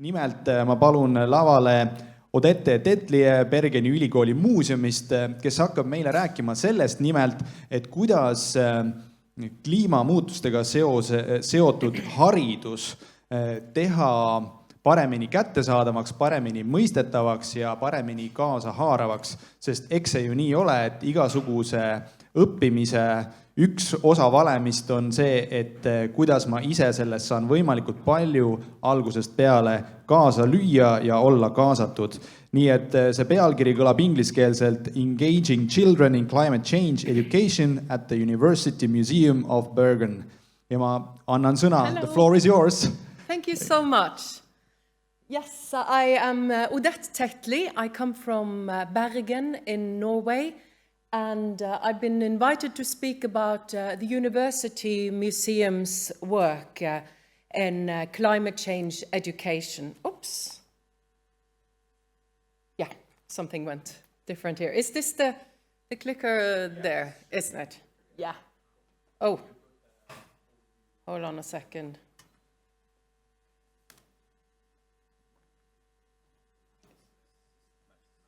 Nimelt ma palun lavale Odette ja Tetlie Bergeni ülikooli muuseumist, kes hakkab meile rääkima sellest nimelt, et kuidas kliimamuutustega seotud haridus teha paremini kättesaadavaks, paremini mõistetavaks ja paremini kaasahaaravaks, sest eks see ju nii ole, et igasuguse õppimise üks osa valemist on see, et kuidas ma ise sellest saan võimalikult palju algusest peale kaasa lüüa ja olla kaasatud. Nii et see pealkiri kõlab ingliskeelselt Engaging Children in Climate Change Education at the University Museum of Bergen. Ja ma annan sõna. Hello. The floor is yours. Thank you so much. Yes, I am Odette Tetlie. I come from Bergen in Norway. And I've been invited to speak about the University Museum's work in climate change education. Oops. Yeah, something went different here. Is this the clicker there, isn't it? Yeah. Oh, hold on a second.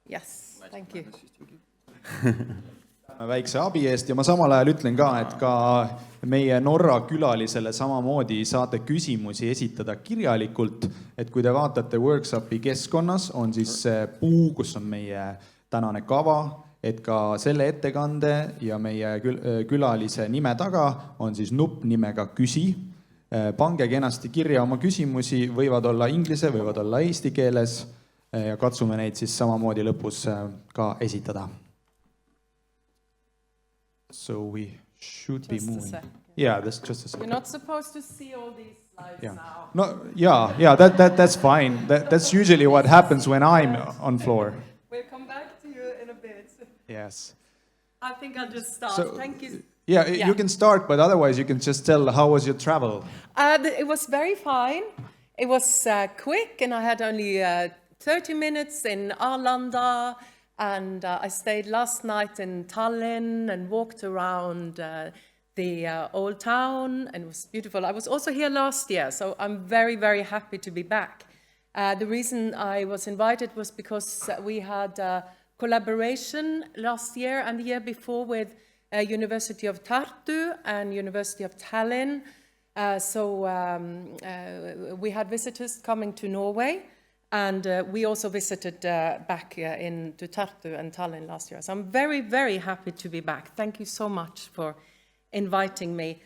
Yes, thank you. Väikse abi eest ja ma samal ajal ütlen ka, et ka meie Norra külalisele samamoodi saate küsimusi esitada kirjalikult, et kui te vaatate workshopi keskkonnas, on siis puu, kus on meie tänane kava, et ka selle ettekande ja meie külalise nime taga on siis nupp nimega küsi. Pange kenasti kirja oma küsimusi, võivad olla inglise, võivad olla eesti keeles ja katsume neid siis samamoodi lõpus ka esitada. So we should be moving. Yeah, that's just a second. You're not supposed to see all these slides now. No, yeah, that's fine. That's usually what happens when I'm on floor. We'll come back to you in a bit. Yes. I think I'll just start. So, thank you. Yeah, you can start, but otherwise you can just tell how was your travel? It was very fine. It was quick, and I had only 30 minutes in Arlanda. And I stayed last night in Tallinn and walked around the old town, and it was beautiful. I was also here last year, so I'm very, very happy to be back. The reason I was invited was because we had a collaboration last year and the year before with University of Tartu and University of Tallinn. So we had visitors coming to Norway. And we also visited back to Tartu and Tallinn last year. So I'm very, very happy to be back. Thank you so much for inviting me.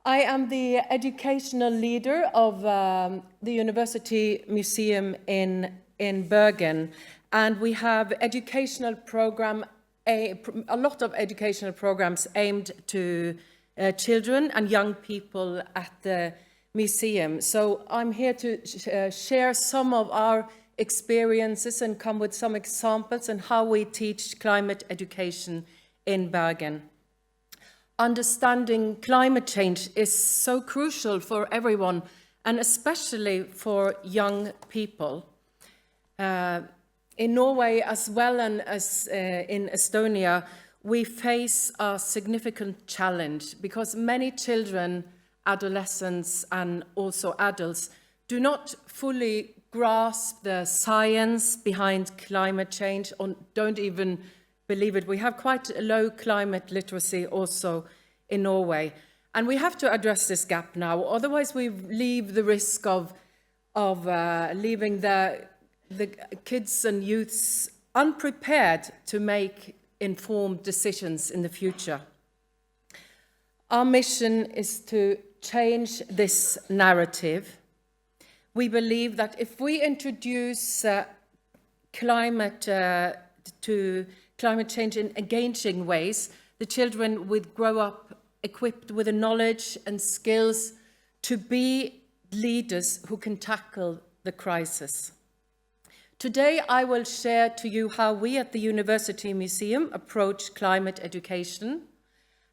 I am the educational leader of the University Museum in Bergen. And we have educational program, a lot of educational programs aimed to children and young people at the museum. So I'm here to share some of our experiences and come with some examples on how we teach climate education in Bergen. Understanding climate change is so crucial for everyone, and especially for young people. In Norway as well as in Estonia, we face a significant challenge because many children, adolescents and also adults do not fully grasp the science behind climate change or don't even believe it. We have quite a low climate literacy also in Norway. And we have to address this gap now, otherwise we leave the risk of leaving the kids and youths unprepared to make informed decisions in the future. Our mission is to change this narrative. We believe that if we introduce climate change in engaging ways, the children would grow up equipped with the knowledge and skills to be leaders who can tackle the crisis. Today I will share to you how we at the University Museum approach climate education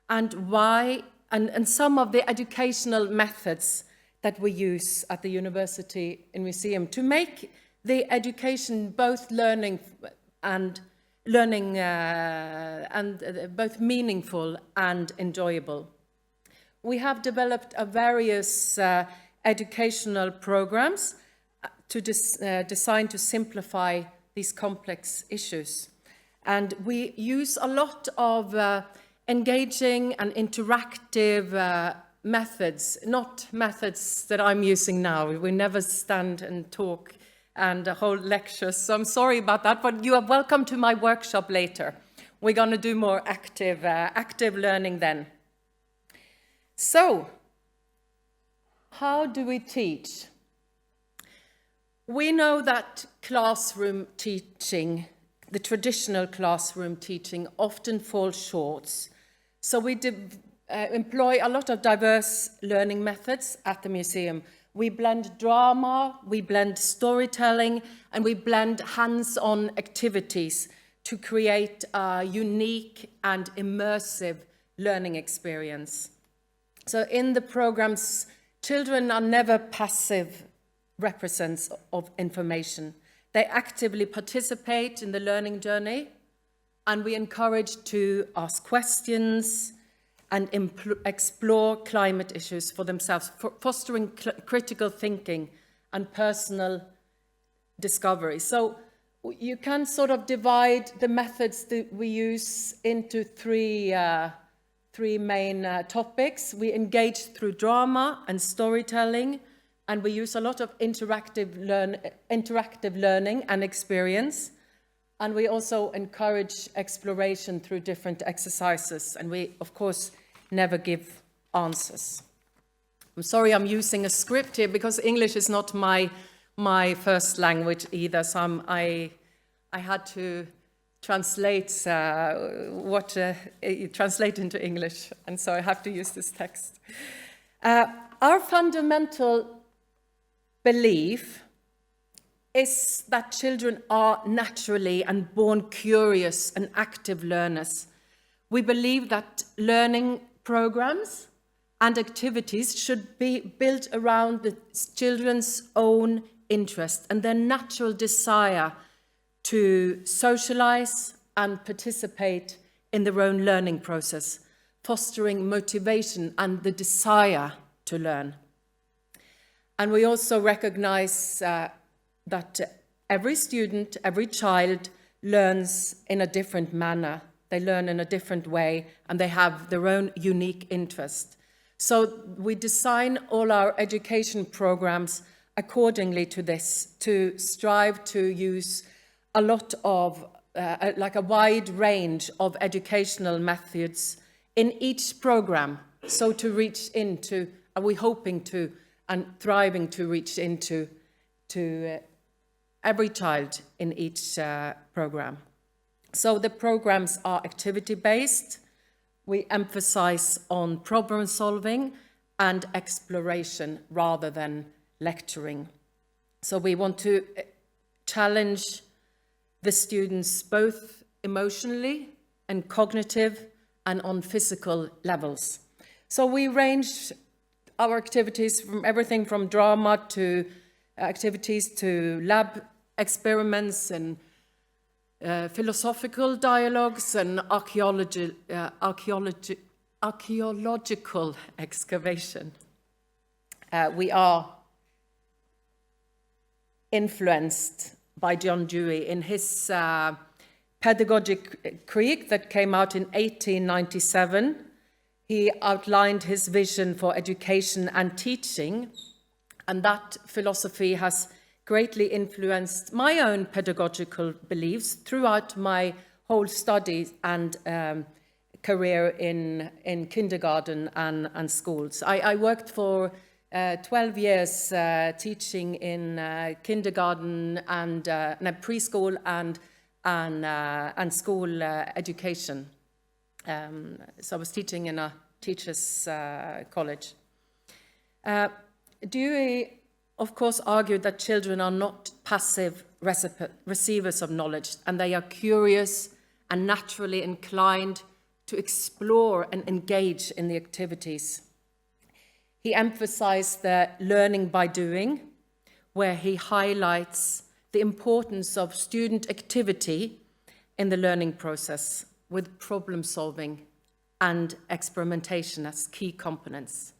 and why and some of the educational methods that we use at the University Museum to make the education both learning and both meaningful and enjoyable. We have developed various educational programs designed to simplify these complex issues. And we use a lot of engaging and interactive methods, not methods that I'm using now. We never stand and talk and hold lectures, so I'm sorry about that, but you are welcome to my workshop later. We're going to do more active learning then. So, how do we teach? We know that classroom teaching, the traditional classroom teaching, often falls short. So we employ a lot of diverse learning methods at the museum. We blend drama, we blend storytelling, and we blend hands-on activities to create a unique and immersive learning experience. So in the programs, children are never passive representatives of information. They actively participate in the learning journey, and we encourage to ask questions and explore climate issues for themselves, fostering critical thinking and personal discovery. So you can sort of divide the methods that we use into three main topics. We engage through drama and storytelling, and we use a lot of interactive learning and experience. And we also encourage exploration through different exercises, and we, of course, never give answers. I'm sorry I'm using a script here because English is not my first language either, so I had to translate translate into English, and so I have to use this text. Our fundamental belief is that children are naturally and born curious and active learners. We believe that learning programs and activities should be built around the children's own interest and their natural desire to socialize and participate in their own learning process, fostering motivation and the desire to learn. And we also recognize that every student, every child learns in a different manner. They learn in a different way, and they have their own unique interest. So we design all our education programs accordingly to this, to strive to use a lot of, like a wide range of educational methods in each program. So to reach into, are we hoping to and thriving to reach into every child in each program. So the programs are activity-based. We emphasize on problem solving and exploration rather than lecturing. So we want to challenge the students both emotionally and cognitive and on physical levels. So we range our activities from everything from drama to activities to lab experiments and philosophical dialogues and archaeological excavation. We are influenced by John Dewey in his pedagogic critique that came out in 1897. He outlined his vision for education and teaching, and that philosophy has greatly influenced my own pedagogical beliefs throughout my whole studies and career in kindergarten and schools. I worked for 12 years teaching in kindergarten and preschool and school education. So I was teaching in a teacher's college. Dewey, of course, argued that children are not passive receivers of knowledge, and they are curious and naturally inclined to explore and engage in the activities. He emphasized the learning by doing, where he highlights the importance of student activity in the learning process, with problem solving and experimentation as key components.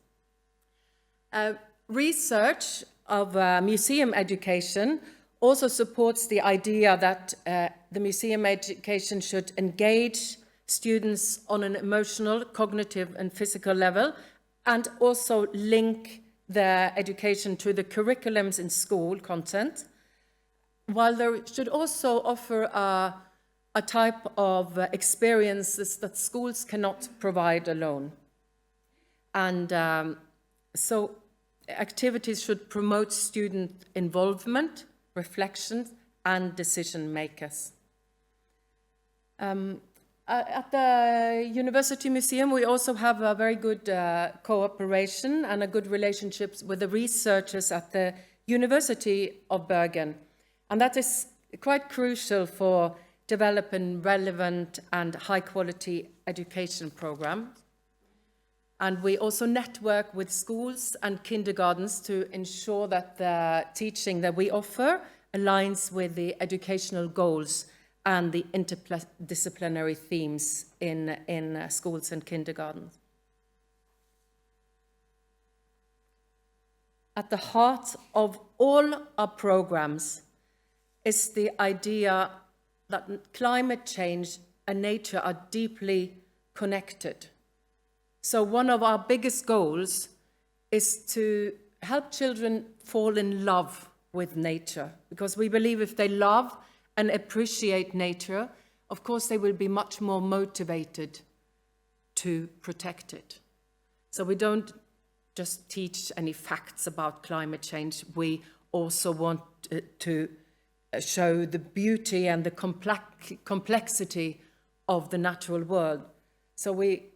Research of museum education also supports the idea that the museum education should engage students on an emotional, cognitive and physical level, and also link their education to the curriculums in school content, while there should also offer a type of experiences that schools cannot provide alone. And so activities should promote student involvement, reflection, and decision makers. At the University Museum, we also have a very good cooperation and a good relationships with the researchers at the University of Bergen. And that is quite crucial for developing relevant and high-quality education programs. And we also network with schools and kindergartens to ensure that the teaching that we offer aligns with the educational goals and the interdisciplinary themes in schools and kindergartens. At the heart of all our programs is the idea that climate change and nature are deeply connected. So one of our biggest goals is to help children fall in love with nature, because we believe if they love and appreciate nature, of course they will be much more motivated to protect it. So we don't just teach any facts about climate change, we also want to show the beauty and the complexity of the natural world. So we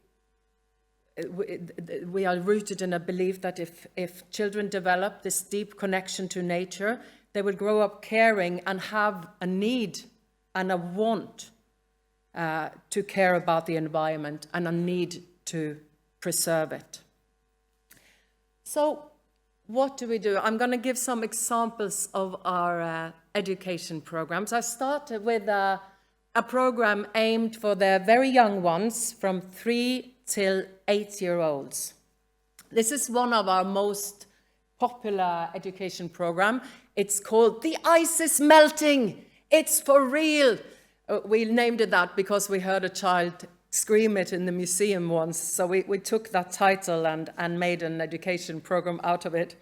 are rooted in a belief that if children develop this deep connection to nature, they will grow up caring and have a need and a want to care about the environment and a need to preserve it. So what do we do? I'm going to give some examples of our education programs. I started with a program aimed for the very young ones from 3 till 8-year-olds. This is one of our most popular education program. It's called The Ice is Melting, It's for Real. We named it that because we heard a child scream it in the museum once. So we took that title and made an education program out of it.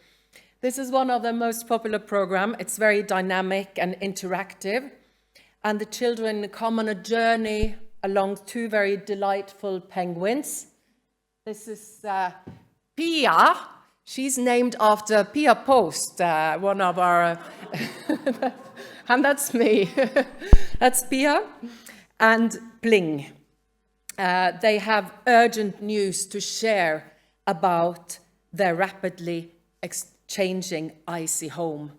This is one of the most popular programs. It's very dynamic and interactive. And the children come on a journey along 2 very delightful penguins. This is Pia. She's named after Pia Post, one of our, and that's me. That's Pia. And Pling. They have urgent news to share about their rapidly changing icy home.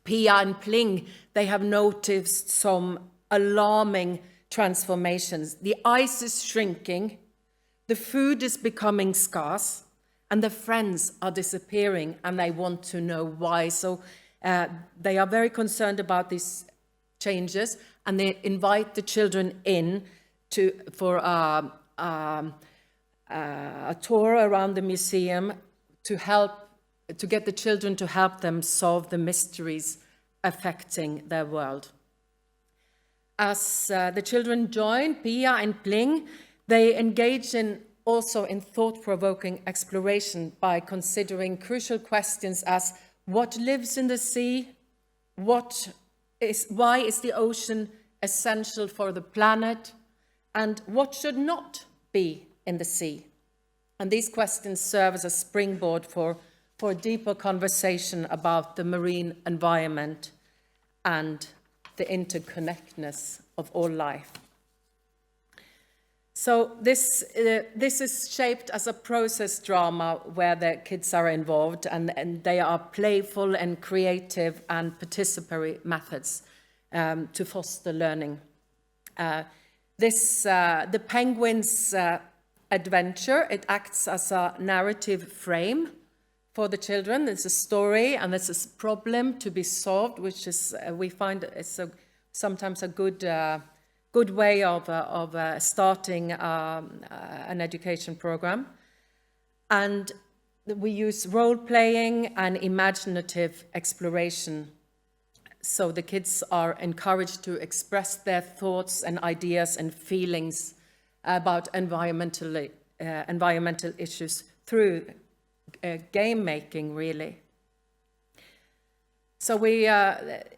Pia and Pling, they have noticed some alarming transformations. The ice is shrinking, the food is becoming scarce, and the friends are disappearing, and they want to know why. So they are very concerned about these changes, and they invite the children in for a tour around the museum to get the children to help them solve the mysteries affecting their world. As the children join Pia and Pling, they engage also in thought-provoking exploration by considering crucial questions as what lives in the sea, why is the ocean essential for the planet, and what should not be in the sea. And these questions serve as a springboard for deeper conversation about the marine environment and the interconnectedness of all life. So this is shaped as a process drama where the kids are involved, and they are playful and creative and participatory methods to foster learning. The Penguins' adventure, it acts as a narrative frame for the children. There's a story and there's a problem to be solved, which is we find it's sometimes a good way of starting an education program. And we use role-playing and imaginative exploration. So the kids are encouraged to express their thoughts and ideas and feelings about environmental issues through game making, really. So we,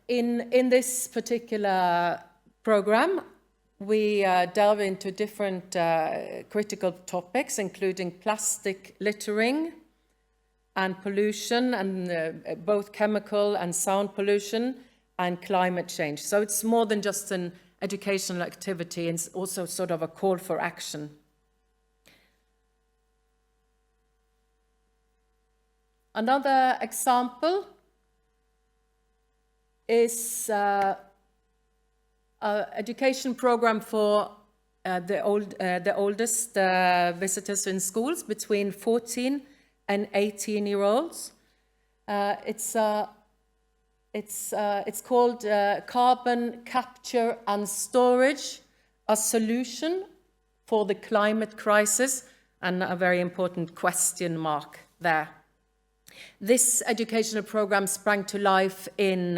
in this particular program, we delve into different critical topics, including plastic littering and pollution, and both chemical and sound pollution, and climate change. So it's more than just an educational activity, it's also sort of a call for action. Another example is an education program for the oldest visitors in schools, between 14 and 18-year-olds. It's called Carbon Capture and Storage, a solution for the climate crisis, and a very important question mark there. This educational program sprang to life from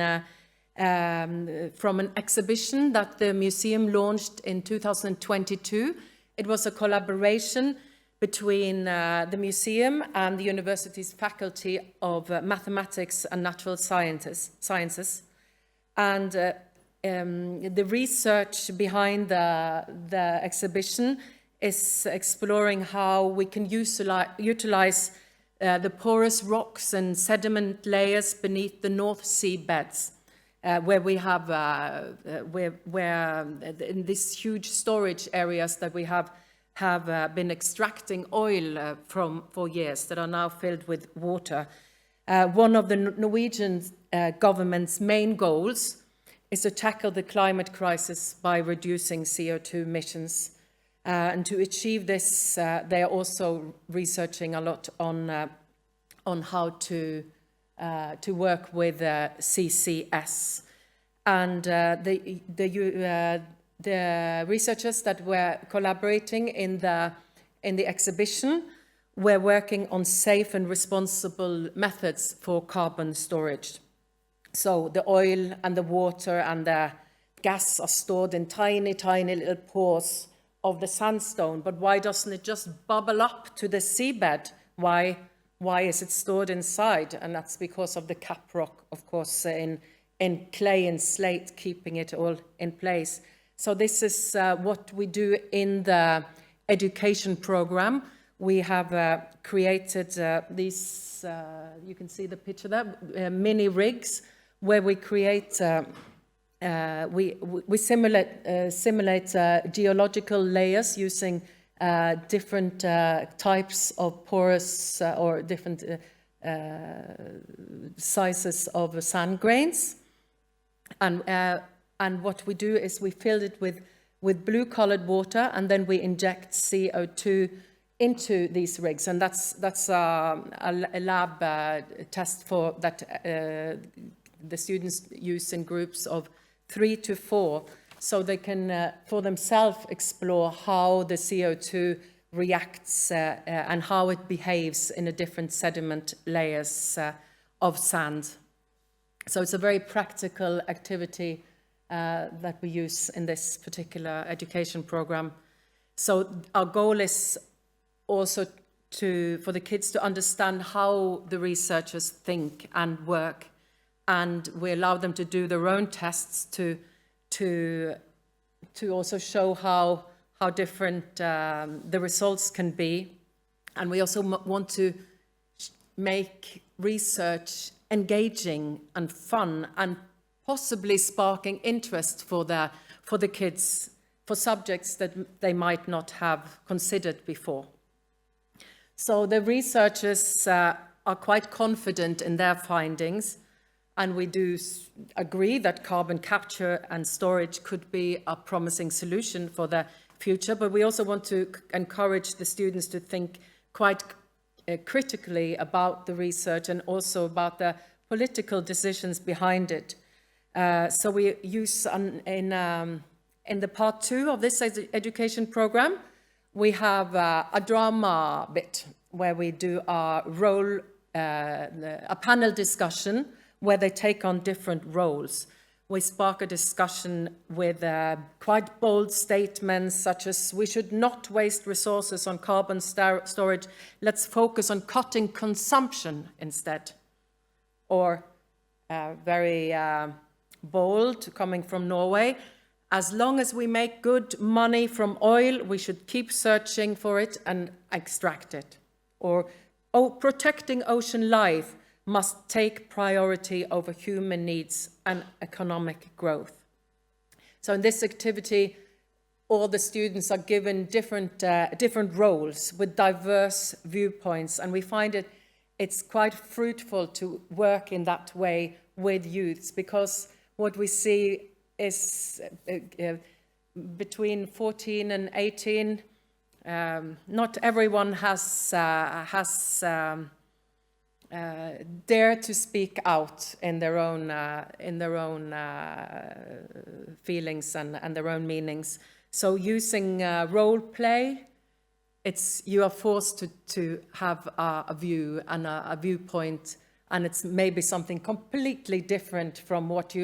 an exhibition that the museum launched in 2022. It was a collaboration between the museum and the university's faculty of mathematics and natural sciences. And the research behind the exhibition is exploring how we can utilize the porous rocks and sediment layers beneath the North Sea beds, where we have, in these huge storage areas that we have been extracting oil from for years, that are now filled with water. One of the Norwegian government's main goals is to tackle the climate crisis by reducing CO2 emissions. And to achieve this, they are also researching a lot on how to work with CCS. And the researchers that were collaborating in the exhibition were working on safe and responsible methods for carbon storage. So the oil and the water and the gas are stored in tiny, tiny little pores of the sandstone. But why doesn't it just bubble up to the seabed? Why is it stored inside? And that's because of the cap rock, of course, in clay and slate, keeping it all in place. So this is what we do in the education program. We have created these, you can see the picture there, mini rigs, where we create, we simulate geological layers using different types of porous or different sizes of sand grains. And what we do is we fill it with blue-colored water, and then we inject CO2 into these rigs. And that's a lab test for that the students use in groups of 3 to 4, so they can for themselves explore how the CO2 reacts and how it behaves in the different sediment layers of sand. So it's a very practical activity that we use in this particular education program. So our goal is also for the kids to understand how the researchers think and work, and we allow them to do their own tests to also show how different the results can be. And we also want to make research engaging and fun, and possibly sparking interest for the kids, for subjects that they might not have considered before. So the researchers are quite confident in their findings, and we do agree that carbon capture and storage could be a promising solution for the future, but we also want to encourage the students to think quite critically about the research and also about the political decisions behind it. So we use in the part 2 of this education program, we have a drama bit where we do a panel discussion where they take on different roles. We spark a discussion with quite bold statements such as, we should not waste resources on carbon storage, let's focus on cutting consumption instead. Or very bold, coming from Norway, as long as we make good money from oil, we should keep searching for it and extract it. Or, protecting ocean life must take priority over human needs and economic growth. So in this activity, all the students are given different roles with diverse viewpoints, and we find it's quite fruitful to work in that way with youths, because what we see is between 14 and 18, not everyone has dared to speak out in their own feelings and their own meanings. So using role play, you are forced to have a view and a viewpoint, and it's maybe something completely different from what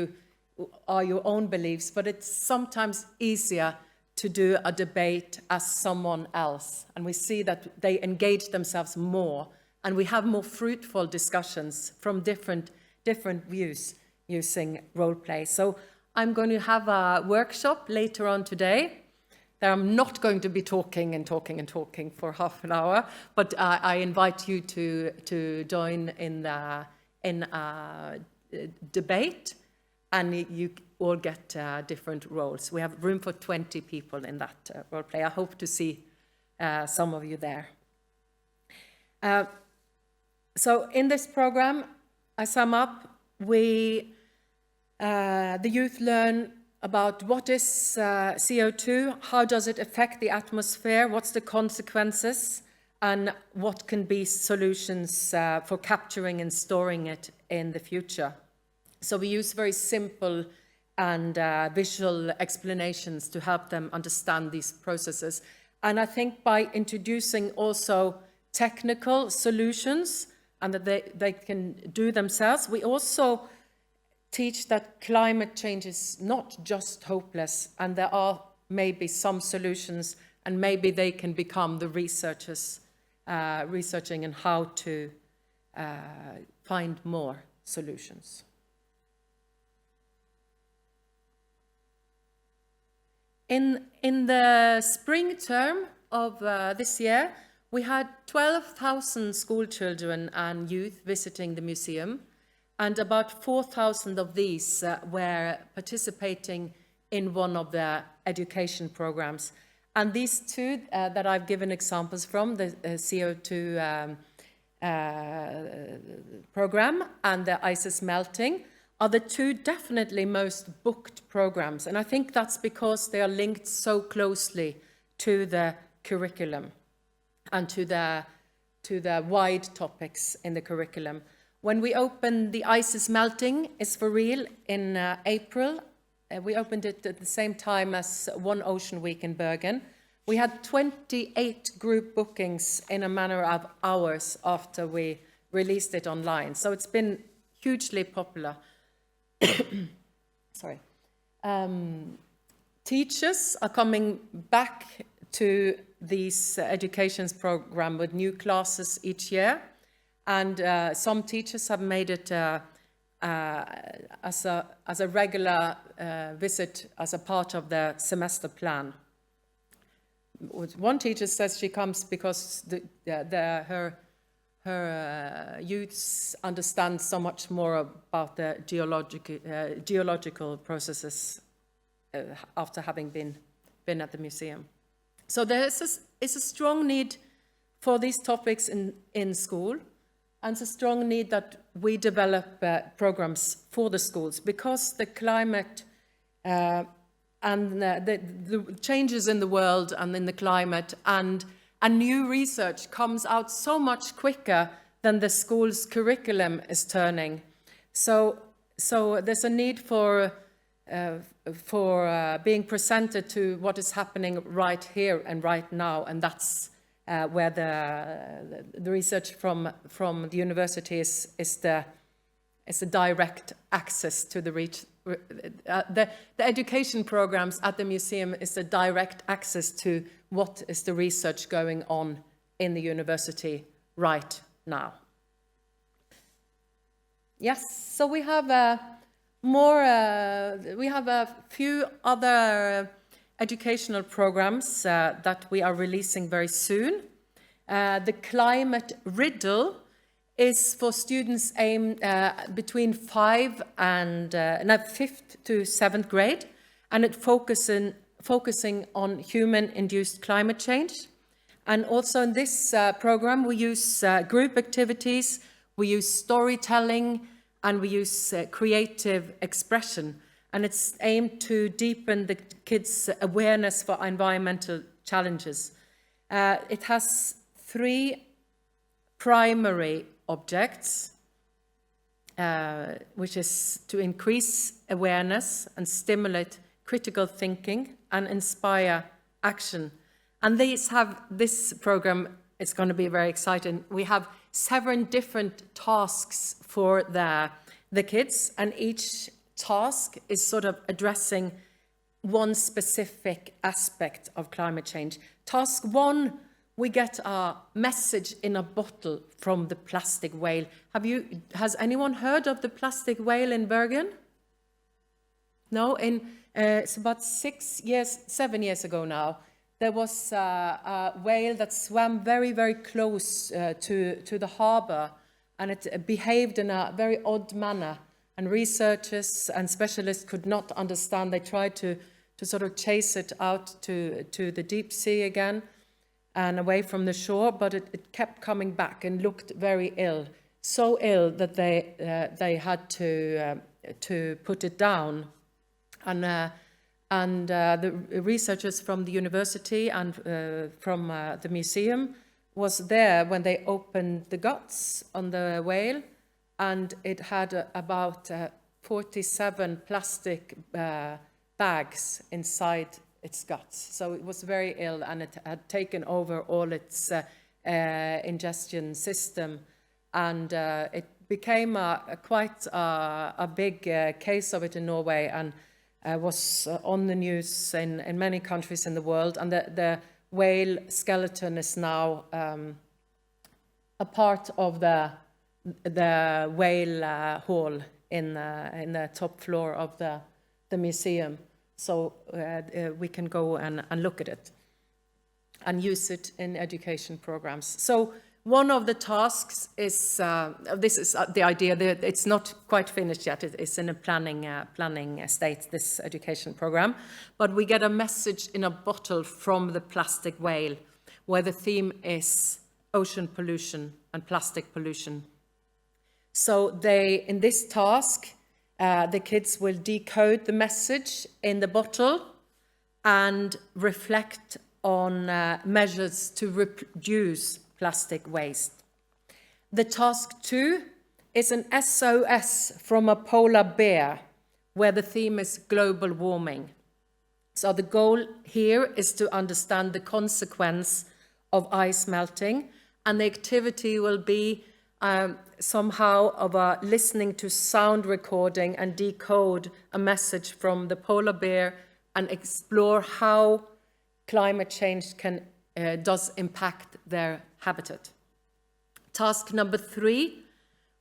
are your own beliefs, but it's sometimes easier to do a debate as someone else, and we see that they engage themselves more, and we have more fruitful discussions from different views using role play. So I'm going to have a workshop later on today. I'm not going to be talking for half an hour, but I invite you to join in a debate, and you all get different roles. We have room for 20 people in that role play. I hope to see some of you there. So in this program, I sum up, the youth learn about what is CO2, how does it affect the atmosphere, what's the consequences, and what can be solutions for capturing and storing it in the future. So we use very simple and visual explanations to help them understand these processes. And I think by introducing also technical solutions and that they can do themselves, we also teach that climate change is not just hopeless, and there are maybe some solutions, and maybe they can become the researchers researching on how to find more solutions. In the spring term of this year, we had 12,000 school children and youth visiting the museum, and about 4,000 of these were participating in one of the education programs. And these two that I've given examples from, the CO2 program and the ice is melting, are the two definitely most booked programs. And I think that's because they are linked so closely to the curriculum and to the wide topics in the curriculum. When we opened The Ice is Melting is for real in April, we opened it at the same time as One Ocean Week in Bergen. We had 28 group bookings in a matter of hours after we released it online. So it's been hugely popular. Sorry. Teachers are coming back to these education program with new classes each year. And some teachers have made it as a regular visit as a part of the semester plan. One teacher says she comes because her youths understand so much more about the geological processes after having been at the museum. So there is a strong need for these topics in school. And it's a strong need that we develop programs for the schools, because the climate and the changes in the world and in the climate and new research comes out so much quicker than the school's curriculum is turning. So there's a need for being presented to what is happening right here and right now, and that's where the research from the university is the direct access to the reach. The education programs at the museum is the direct access to what is the research going on in the university right now. Yes, so we have a few other educational programs that we are releasing very soon. The Climate Riddle is for students aimed between 5th to 7th grade, and it focusing on human-induced climate change. And also in this program, we use group activities, we use storytelling, and we use creative expression. And it's aimed to deepen the kids' awareness for environmental challenges. It has 3 primary objects, which is to increase awareness and stimulate critical thinking and inspire action. And this program is going to be very exciting. We have 7 different tasks for the kids, and each task is sort of addressing one specific aspect of climate change. Task 1, we get a message in a bottle from the plastic whale. Has anyone heard of the plastic whale in Bergen? No, it's about 7 years ago now. There was a whale that swam very, very close to the harbor, and it behaved in a very odd manner. And researchers and specialists could not understand. They tried to sort of chase it out to the deep sea again and away from the shore, but it kept coming back and looked very ill. So ill that they had to put it down. And the researchers from the university and from the museum was there when they opened the guts on the whale, and it had about 47 plastic bags inside its guts. So it was very ill, and it had taken over all its ingestion system, and it became quite a big case of it in Norway, and was on the news in many countries in the world. And the whale skeleton is now a part of the whale hall in the top floor of the museum. So we can go and look at it and use it in education programs. So one of the tasks is, this is the idea, that it's not quite finished yet, it's in a planning state, this education program, but we get a message in a bottle from the plastic whale, where the theme is ocean pollution and plastic pollution. So in this task, the kids will decode the message in the bottle and reflect on measures to reduce plastic waste. The task 2 is an SOS from a polar bear, where the theme is global warming. So the goal here is to understand the consequence of ice melting, and the activity will be somehow of listening to sound recording and decode a message from the polar bear and explore how climate change does impact their habitat. Task number 3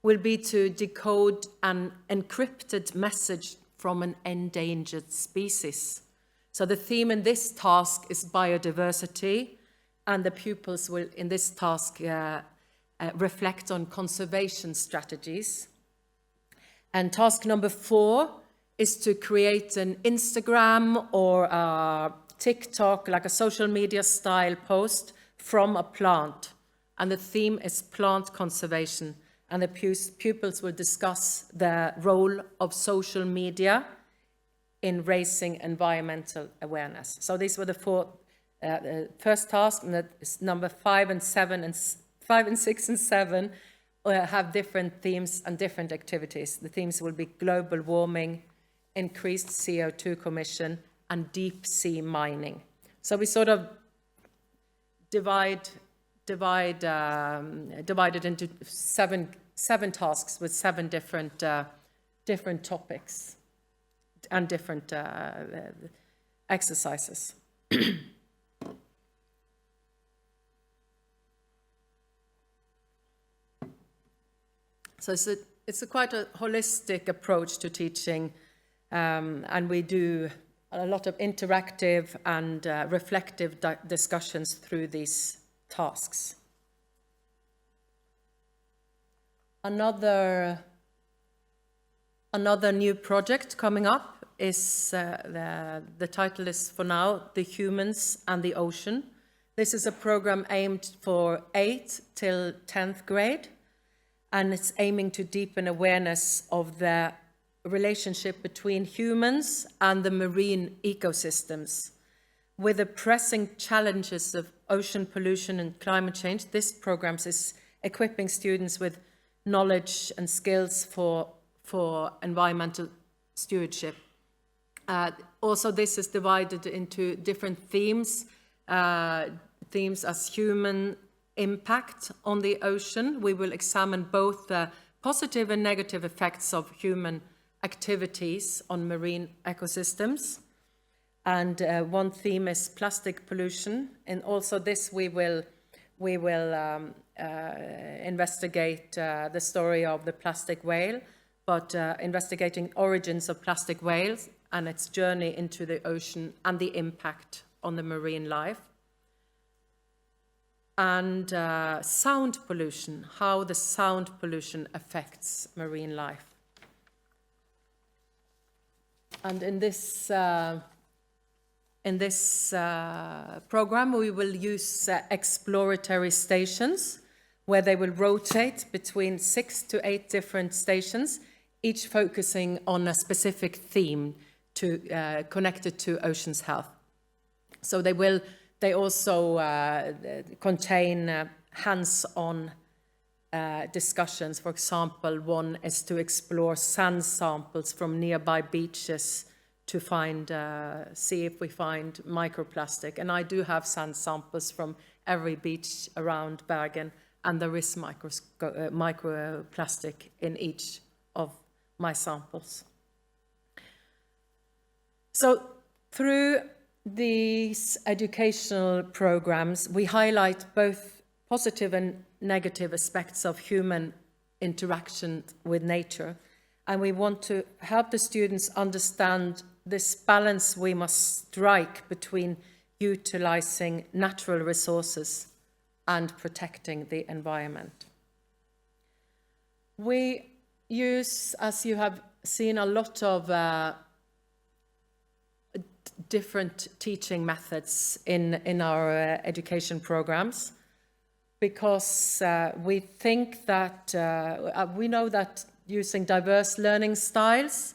will be to decode an encrypted message from an endangered species. So the theme in this task is biodiversity, and the pupils will, in this task, reflect on conservation strategies. And task number 4 is to create an Instagram or a TikTok, like a social media style post from a plant. And the theme is plant conservation. And the pupils will discuss the role of social media in raising environmental awareness. So these were the 4 first tasks, and that's number 5 and 6 and 7 have different themes and different activities. The themes will be global warming, increased CO2 commission, and deep sea mining. So we sort of divided into seven tasks with seven different topics and different exercises. So it's quite a holistic approach to teaching, and we do a lot of interactive and reflective discussions through these tasks. Another new project coming up is, the title is for now, The Humans and the Ocean. This is a program aimed for 8th till 10th grade, and it's aiming to deepen awareness of the relationship between humans and the marine ecosystems. With the pressing challenges of ocean pollution and climate change, this program is equipping students with knowledge and skills for environmental stewardship. Also, this is divided into different themes, themes as human impact on the ocean. We will examine both the positive and negative effects of human activities on marine ecosystems. And one theme is plastic pollution. And also this we will investigate the story of the plastic whale, but investigating origins of plastic whales and its journey into the ocean and the impact on the marine life. And sound pollution, how the sound pollution affects marine life. And in this program, we will use exploratory stations, where they will rotate between 6 to 8 different stations, each focusing on a specific theme connected to ocean's health. So they also contain hands-on discussions. For example, one is to explore sand samples from nearby beaches to see if we find microplastic. And I do have sand samples from every beach around Bergen, and there is microplastic in each of my samples. So through these educational programs, we highlight both positive and negative aspects of human interaction with nature. And we want to help the students understand this balance we must strike between utilizing natural resources and protecting the environment. We use, as you have seen, a lot of different teaching methods in our education programs, because we think that, we know that using diverse learning styles,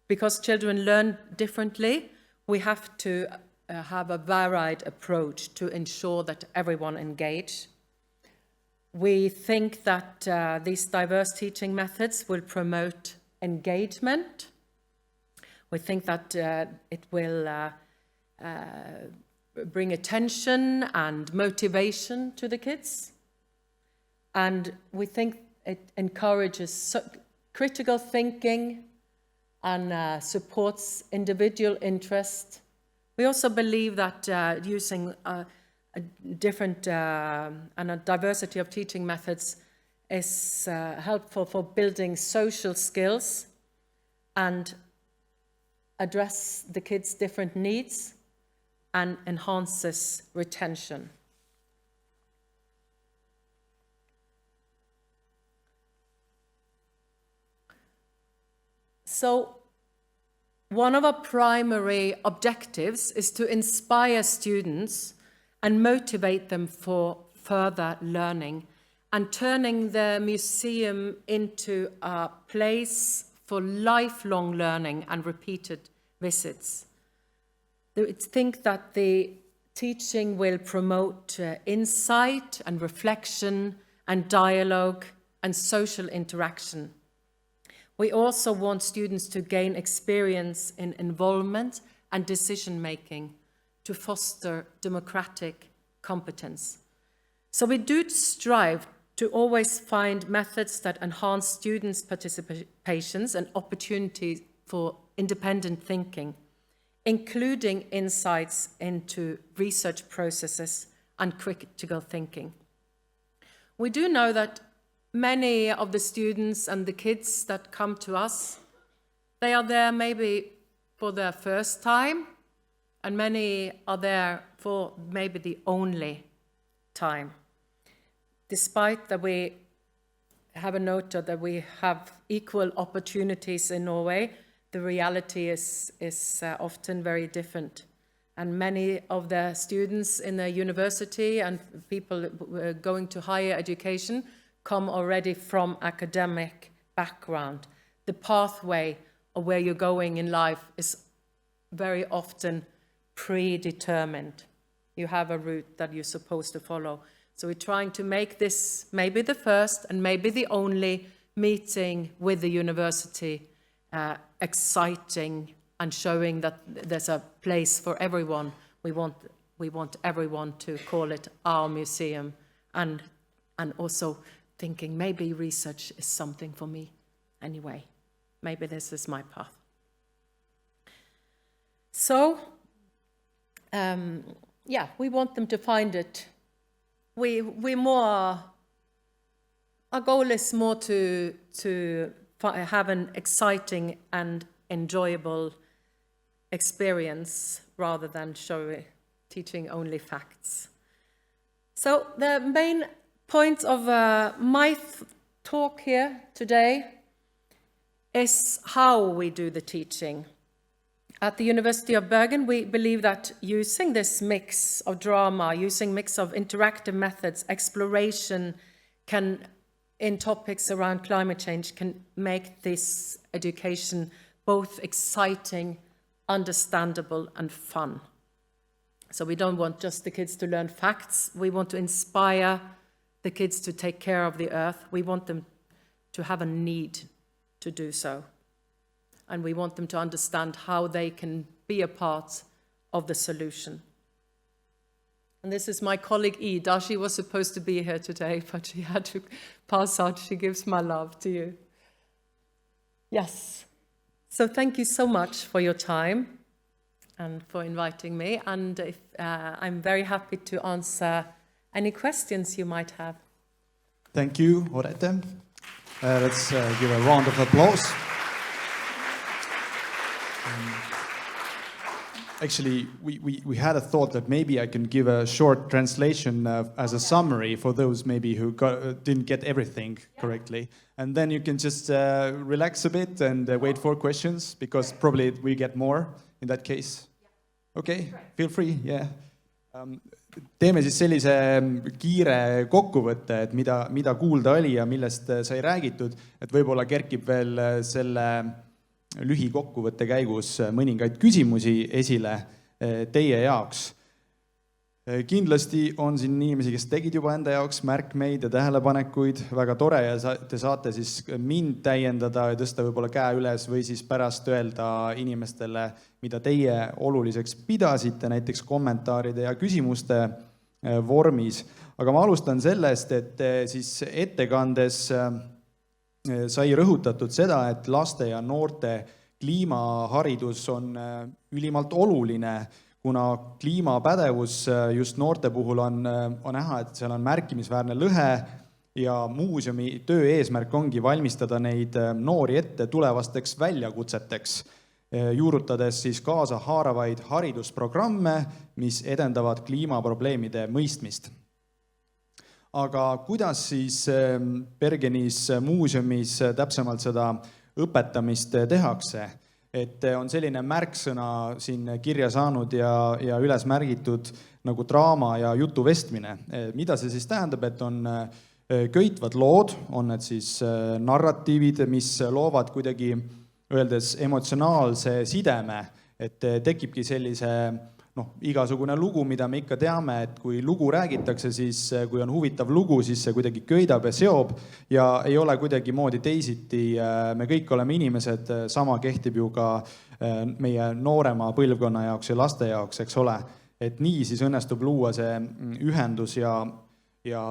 because children learn differently, we have to have a varied approach to ensure that everyone engage. We think that these diverse teaching methods will promote engagement. We think that it will bring attention and motivation to the kids. And we think it encourages critical thinking and supports individual interest. We also believe that using a different and a diversity of teaching methods is helpful for building social skills and address the kids' different needs and enhances retention. So one of our primary objectives is to inspire students and motivate them for further learning, and turning the museum into a place for lifelong learning and repeated visits. I think that the teaching will promote insight and reflection and dialogue and social interaction. We also want students to gain experience in involvement and decision-making to foster democratic competence. So we do strive to always find methods that enhance students' participations and opportunities for independent thinking, including insights into research processes and critical thinking. We do know that many of the students and the kids that come to us, they are there maybe for their first time, and many are there for maybe the only time. Despite that we have a note that we have equal opportunities in Norway, the reality is often very different. And many of the students in the university and people going to higher education come already from academic background. The pathway of where you're going in life is very often predetermined. You have a route that you're supposed to follow. So we're trying to make this maybe the first and maybe the only meeting with the university exciting and showing that there's a place for everyone. We want everyone to call it our museum, and also thinking maybe research is something for me anyway. Maybe this is my path. So, we want them to find it. Our goal is more to have an exciting and enjoyable experience rather than teaching only facts. So the main point of my talk here today is how we do the teaching. At the University of Bergen, we believe that using this mix of drama, using mix of interactive methods, exploration in topics around climate change can make this education both exciting, understandable, and fun. So we don't want just the kids to learn facts. We want to inspire the kids to take care of the earth. We want them to have a need to do so. And we want them to understand how they can be a part of the solution. And this is my colleague Ida. She was supposed to be here today, but she had to pass out. She gives my love to you. Yes. So thank you so much for your time and for inviting me. And I'm very happy to answer any questions you might have. Thank you, Odette. Let's give a round of applause. Actually, we had a thought that maybe I can give a short translation as a summary for those maybe who didn't get everything correctly. And then you can just relax a bit and wait for questions, because probably we get more in that case. Okay, feel free, yeah. Teeme siis sellise kiire kokkuvõtte, et mida kuulda oli ja millest sai räägitud, et võib-olla kerkib veel selle lühikokkuvõtte käigus mõningaid küsimusi esile teie jaoks. Kindlasti on siin inimesi, kes tegid juba enda jaoks märkmeid ja tähelepanekuid, väga tore, ja te saate siis mind täiendada ja tõsta võib-olla käe üles või siis pärast öelda inimestele, mida teie oluliseks pidasite, näiteks kommentaaride ja küsimuste vormis. Aga ma alustan sellest, et siis ettekandes sai rõhutatud seda, et laste ja noorte kliimaharidus on ülimalt oluline, kuna kliimapädevus just noorte puhul on näha, et seal on märkimisväärne lõhe ja muuseumi töö eesmärk ongi valmistada neid noori ette tulevasteks väljakutseteks, juurutades siis kaasahaaravaid haridusprogramme, mis edendavad kliimaprobleemide mõistmist. Aga kuidas siis Bergenis muuseumis täpsemalt seda õpetamist tehakse? Et on selline märksõna siin kirja saanud ja üles märgitud nagu draama ja jutuvestmine. Mida see siis tähendab, et on köitvad lood, on need siis narratiivid, mis loovad kuidagi öeldes emotsionaalse sideme, et tekibki sellise igasugune lugu, mida me ikka teame, et kui lugu räägitakse, siis kui on huvitav lugu, siis see kuidagi köidab ja seob ja ei ole kuidagi moodi teisiti. Me kõik oleme inimesed, sama kehtib ju ka meie noorema põlvkonna jaoks ja laste jaoks, eks ole. Et nii siis õnnestub luua see ühendus ja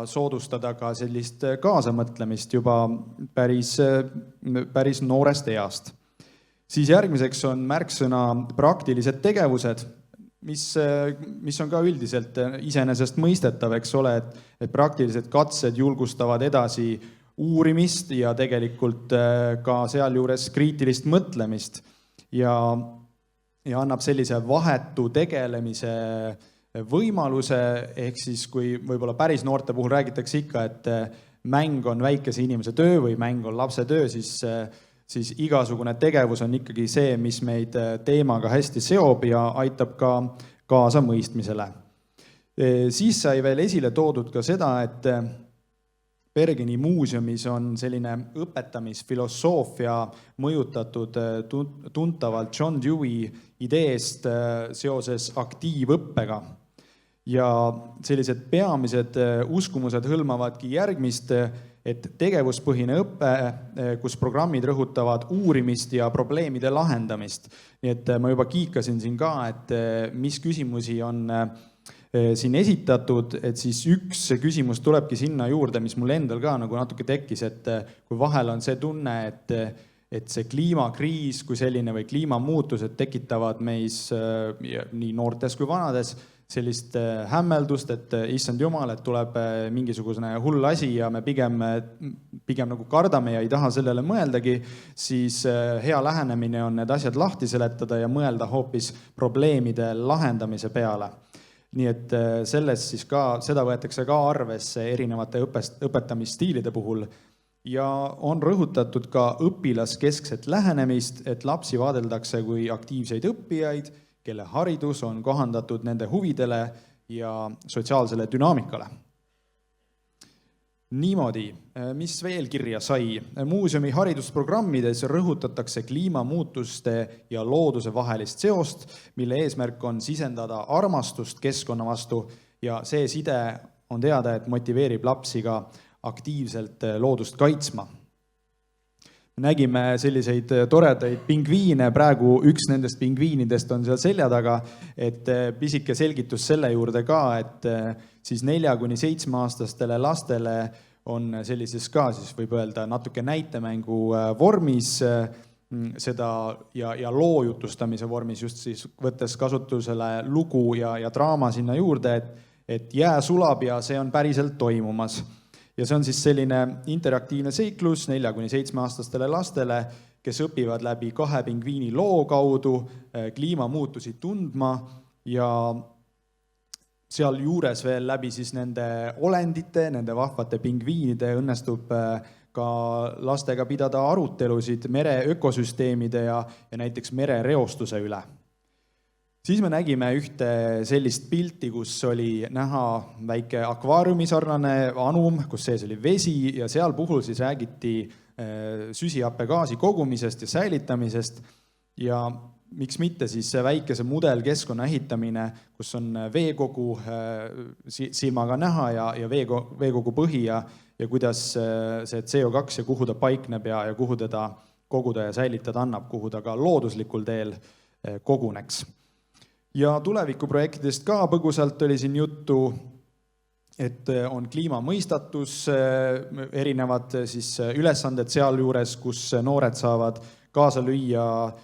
soodustada ka sellist kaasamõtlemist juba päris noorest east. Siis järgmiseks on märksõna praktilised tegevused, mis on ka üldiselt iseenesest mõistetav, eks ole, et praktilised katsed julgustavad edasi uurimist ja tegelikult ka sealjuures kriitilist mõtlemist ja annab sellise vahetu tegelemise võimaluse, ehk siis kui võib-olla päris noorte puhul räägitakse ikka, et mäng on väikese inimese töö või mäng on lapse töö, siis igasugune tegevus on ikkagi see, mis meid teemaga hästi seob ja aitab ka kaasamõistmisele. Siis sai veel esile toodud ka seda, et Bergeni muuseumis on selline õpetamisfilosoofia mõjutatud tuntavalt John Dewey ideest seoses aktiivõppega. Ja sellised peamised uskumused hõlmavadki järgmist, et tegevuspõhine õpe, kus programmid rõhutavad uurimist ja probleemide lahendamist. Nii et ma juba kiikasin siin ka, et mis küsimusi on siin esitatud, et siis üks küsimus tulebki sinna juurde, mis mul endal ka nagu natuke tekkis, et kui vahel on see tunne, et see kliimakriis kui selline või kliimamuutused tekitavad meis nii noortes kui vanades sellist hämmeldust, et issand jumal, et tuleb mingisugune hull asi ja me pigem nagu kardame ja ei taha sellele mõeldagi, siis hea lähenemine on need asjad lahti seletada ja mõelda hoopis probleemide lahendamise peale. Nii et sellest siis ka, seda võetakse ka arvesse erinevate õpetamisstiilide puhul ja on rõhutatud ka õpilaskeskset lähenemist, et lapsi vaadeldakse kui aktiivseid õppijaid, kelle haridus on kohandatud nende huvidele ja sotsiaalsele dünaamikale. Niimoodi, mis veel kirja sai? Muuseumi haridusprogrammides rõhutatakse kliimamuutuste ja looduse vahelist seost, mille eesmärk on sisendada armastust keskkonna vastu ja see side on teada, et motiveerib lapsi ka aktiivselt loodust kaitsma. Nägime selliseid toredaid pingviine, praegu üks nendest pingviinidest on seal selja taga, et pisike selgitus selle juurde ka, et siis 4–7-aastastele lastele on sellises ka, siis võib öelda natuke näitemängu vormis seda ja loojutustamise vormis just siis võttes kasutusele lugu ja draama sinna juurde, et jää sulab ja see on päriselt toimumas. Ja see on siis selline interaktiivne seiklus 4–7-aastastele lastele, kes õpivad läbi 2 pingviini loo kaudu kliimamuutusi tundma ja seal juures veel läbi siis nende olendite, nende vahvate pingviinide õnnestub ka lastega pidada arutelusid mere ökosüsteemide ja näiteks merereostuse üle. Siis me nägime ühte sellist pilti, kus oli näha väike akvaariumi sarnane anum, kus sees oli vesi ja seal puhul siis räägiti süsihappegaasi kogumisest ja säilitamisest ja miks mitte siis väikese mudelkeskkonna ehitamine, kus on veekogu silmaga näha ja veekogu põhi ja kuidas see CO2 ja kuhu ta paikneb ja kuhu teda koguda ja säilitada annab, kuhu ta ka looduslikul teel koguneks. Ja tulevikuprojektidest ka põgusalt oli siin juttu, et on kliimamõistatus, erinevad siis ülesanded sealjuures, kus noored saavad kaasa lüüa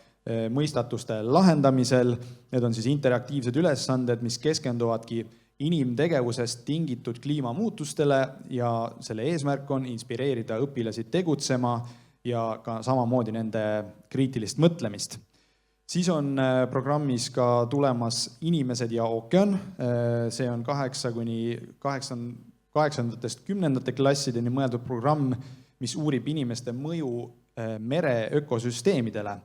mõistatuste lahendamisel. Need on siis interaktiivsed ülesanded, mis keskenduvadki inimtegevusest tingitud kliimamuutustele ja selle eesmärk on inspireerida õpilasi tegutsema ja ka samamoodi nende kriitilist mõtlemist. Siis on programmis ka tulemas Inimesed ja ookean, see on 8–10 klassideni mõeldud programm, mis uurib inimeste mõju mere ökosüsteemidele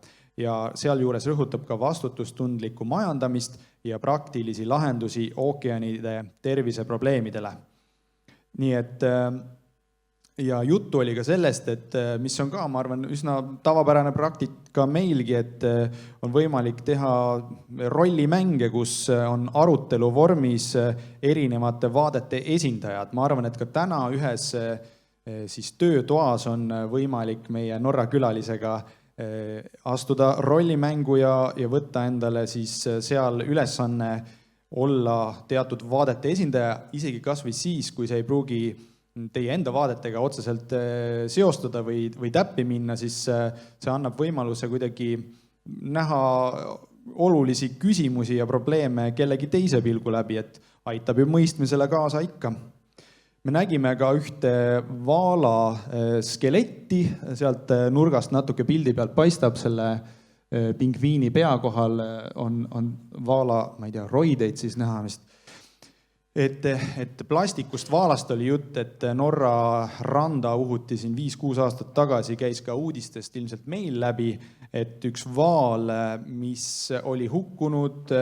ja sealjuures rõhutab ka vastutustundlikku majandamist ja praktilisi lahendusi ookeanide terviseprobleemidele. Nii et Ja juttu oli ka sellest, et mis on ka, ma arvan, üsna tavapärane praktika meilgi, et on võimalik teha rollimänge, kus on arutelu vormis erinevate vaadete esindajad. Ma arvan, et ka täna ühes siis töötoas on võimalik meie Norra külalisega astuda rollimängu ja võtta endale siis seal ülesanne olla teatud vaadete esindaja, isegi kas või siis, kui see ei pruugi teie enda vaadetega otseselt seostada või täppi minna, siis see annab võimaluse kuidagi näha olulisi küsimusi ja probleeme kellegi teise pilgu läbi, et aitab ju mõistmisele kaasa ikka. Me nägime ka ühte vaala skeletti, sealt nurgast natuke pildi pealt paistab, selle pingviini pea kohal on vaala, ma ei tea, roideid siis näha vist. Et plastikust vaalast oli jutt, et Norra randa uhuti siin 5-6 aastat tagasi, käis ka uudistest ilmselt meil läbi, et üks vaal, mis oli hukkunud,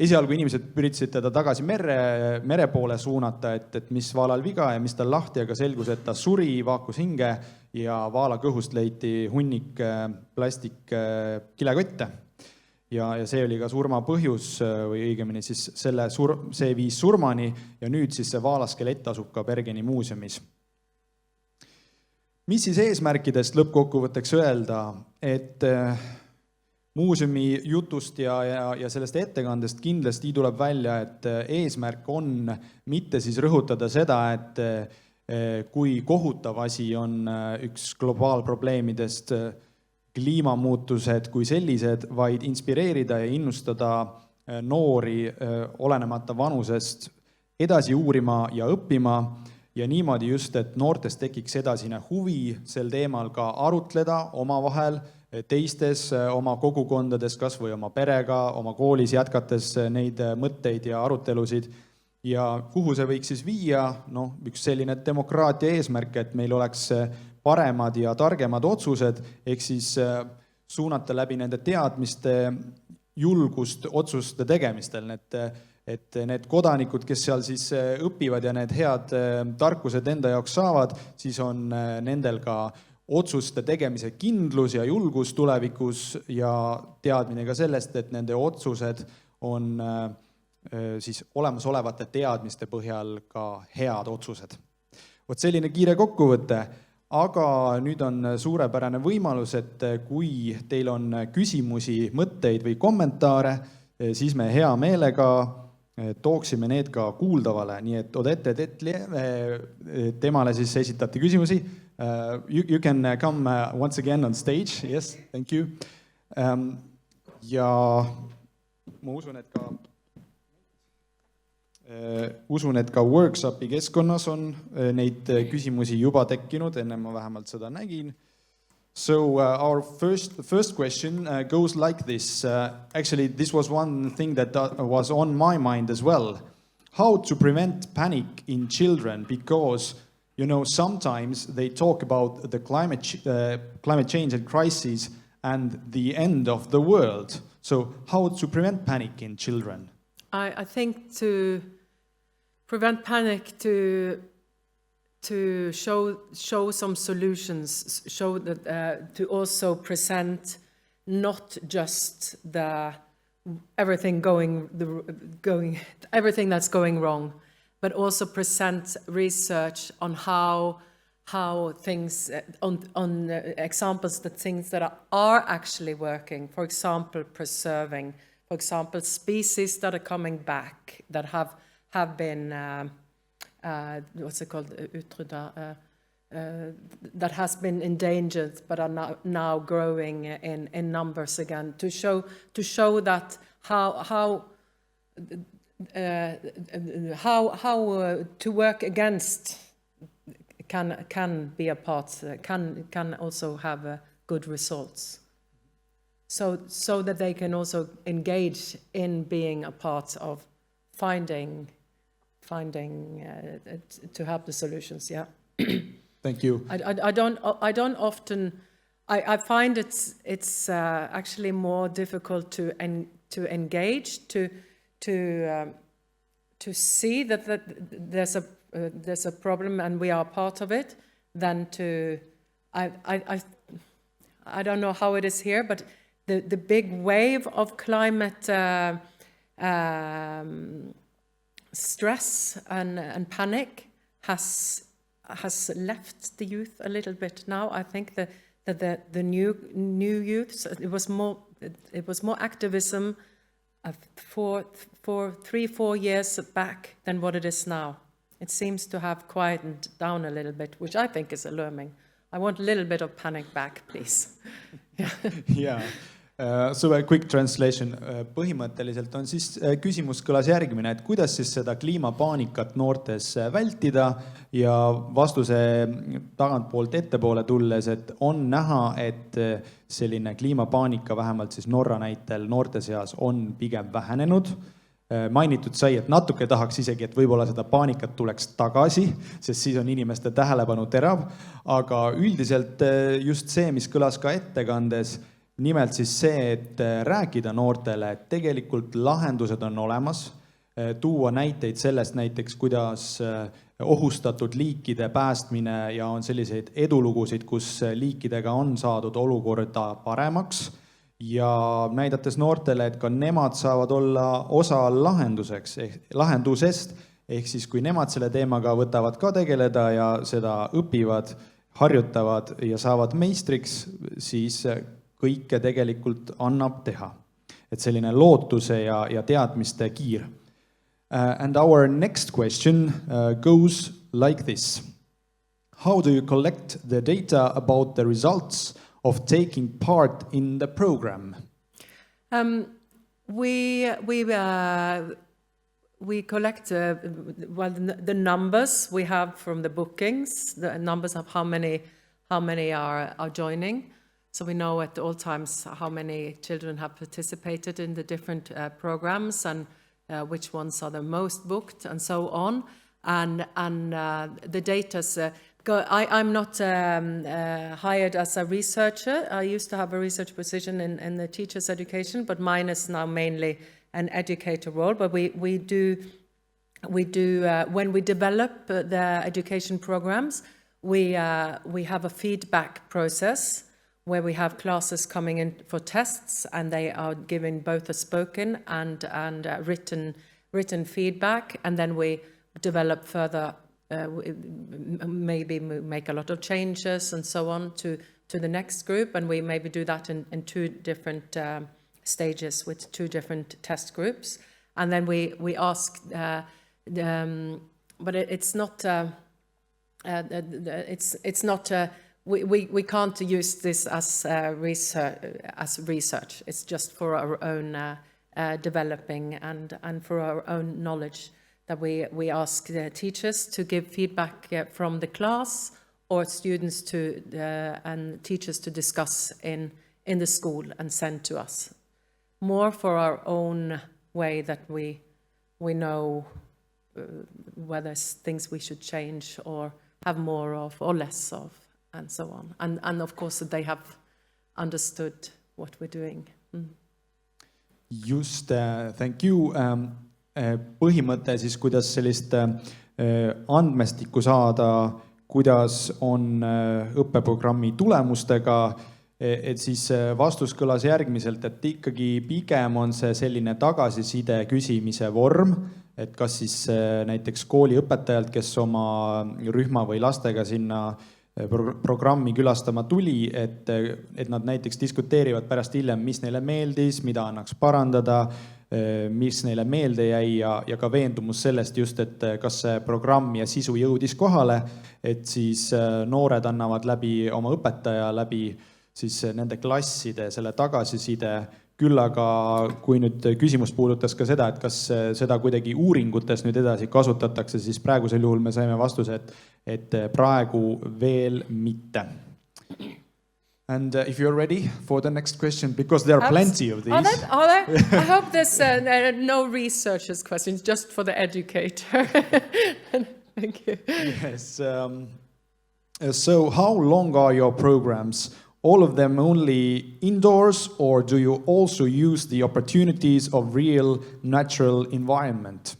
esialgu inimesed püritasid teda tagasi mere poole suunata, et mis vaalal viga ja mis tal lahti, aga selgus, et ta suri, vaakus hinge ja vaala kõhust leiti hunnik plastikkilekotte. Ja see oli ka surma põhjus või õigemini siis see viis surmani ja nüüd siis see vaalaskelett asub ka Bergeni muuseumis. Mis siis eesmärkidest lõppkokkuvõtteks öelda, et muuseumi jutust ja sellest ettekandest kindlasti tuleb välja, et eesmärk on mitte siis rõhutada seda, et kui kohutav asi on üks globaalprobleemidest kliimamuutused kui sellised, vaid inspireerida ja innustada noori olenemata vanusest edasi uurima ja õppima ja niimoodi just, et noortes tekiks edasine huvi sel teemal ka arutleda omavahel teistes oma kogukondades, kas või oma perega, oma koolis jätkates neid mõtteid ja arutelusid. Ja kuhu see võiks siis viia? Üks selline demokraatia eesmärk, et meil oleks paremad ja targemad otsused, ehk siis suunata läbi nende teadmiste julgust otsuste tegemistel. Et need kodanikud, kes seal siis õpivad ja need head tarkused enda jaoks saavad, siis on nendel ka otsuste tegemise kindlus ja julgus tulevikus ja teadmine ka sellest, et nende otsused on siis olemasolevate teadmiste põhjal ka head otsused. Vot selline kiire kokkuvõte. Aga nüüd on suurepärane võimalus, et kui teil on küsimusi, mõtteid või kommentaare, siis me hea meelega tooksime need ka kuuldavale. Nii et Odette, Tetlie, temale siis esitate küsimusi. You can come once again on stage. Yes, thank you. Ja ma usun, et ka workshopi keskkonnas on neid küsimusi juba tekkinud, enne ma vähemalt seda nägin. So our first question goes like this. Actually, this was one thing that was on my mind as well. How to prevent panic in children? Because, sometimes they talk about the climate change and crisis and the end of the world. So how to prevent panic in children? I think to prevent panic, to show some solutions, show that to also present not just everything that's going wrong, but also present research on how things on examples that things that are actually working. For example, preserving. For example, species that are coming back that have been, what's it called, that has been endangered but are now growing in numbers again. To show that how to work against can be a part, can also have good results. So that they can also engage in being a part of finding to have the solutions. Yeah. Thank you. I don't often. I find it's actually more difficult to engage, to see that there's a problem and we are part of it, than to, I don't know how it is here, but the big wave of climate stress and panic has left the youth a little bit now. I think that the new youths, it was more activism of 3-4 years back than what it is now. It seems to have quietened down a little bit, which I think is alarming. I want a little bit of panic back, please. Yeah. So a quick translation. Põhimõtteliselt on siis küsimus kõlas järgmine, et kuidas siis seda kliimapaanikat noortes vältida ja vastuse tagantpoolt ettepoole tulles, et on näha, et selline kliimapaanika vähemalt siis Norra näitel noorte seas on pigem vähenenud. Mainitud sai, et natuke tahaks isegi, et võib-olla seda paanikat tuleks tagasi, sest siis on inimeste tähelepanu terav, aga üldiselt just see, mis kõlas ka ettekandes, nimelt siis see, et rääkida noortele, et tegelikult lahendused on olemas, tuua näiteid sellest näiteks, kuidas ohustatud liikide päästmine ja on selliseid edulugusid, kus liikidega on saadud olukorda paremaks ja näidates noortele, et ka nemad saavad olla osa lahendusest, ehk siis kui nemad selle teemaga võtavad ka tegeleda ja seda õpivad, harjutavad ja saavad meistriks, siis kõike tegelikult annab teha. Et selline lootuse ja teadmiste kiir. And our next question goes like this. How do you collect the data about the results of taking part in the program? We collect the numbers we have from the bookings, the numbers of how many are joining. So we know at all times how many children have participated in the different programs and which ones are the most booked and so on. And the data's I'm not hired as a researcher. I used to have a research position in the teacher's education, but mine is now mainly an educator role. But we do when we develop the education programs, we have a feedback process where we have classes coming in for tests, and they are given both a spoken and written feedback, and then we develop further. Maybe make a lot of changes and so on to the next group, and we maybe do that in two different stages with two different test groups, and then we ask. But it's not. It's not. We can't use this as research. It's just for our own developing and for our own knowledge. That we ask the teachers to give feedback from the class or students and teachers to discuss in the school and send to us. More for our own way that we know whether there's things we should change or have more of or less of and so on. And of course that they have understood what we're doing. Just, thank you. Põhimõte siis, kuidas sellist andmestikku saada, kuidas on õppeprogrammi tulemustega, et siis vastus kõlas järgmiselt, et ikkagi pigem on see selline tagasiside küsimise vorm, et kas siis näiteks kooliõpetajalt, kes oma rühma või lastega sinna programmi külastama tuli, et nad näiteks diskuteerivad pärast hiljem, mis neile meeldis, mida annaks parandada, mis neile meelde jäi ja ka veendumus sellest just, et kas see programm ja sisu jõudis kohale, et siis noored annavad läbi oma õpetaja, läbi siis nende klasside selle tagasiside. Küll aga kui nüüd küsimus puudutas ka seda, et kas seda kuidagi uuringutes nüüd edasi kasutatakse, siis praegusel juhul me saime vastuse, et praegu veel mitte. And if you're ready for the next question, because there are plenty of these. Are there? I hope there's no researchers' questions, just for the educator. Thank you. Yes. So how long are your programs? All of them only indoors, or do you also use the opportunities of real natural environment?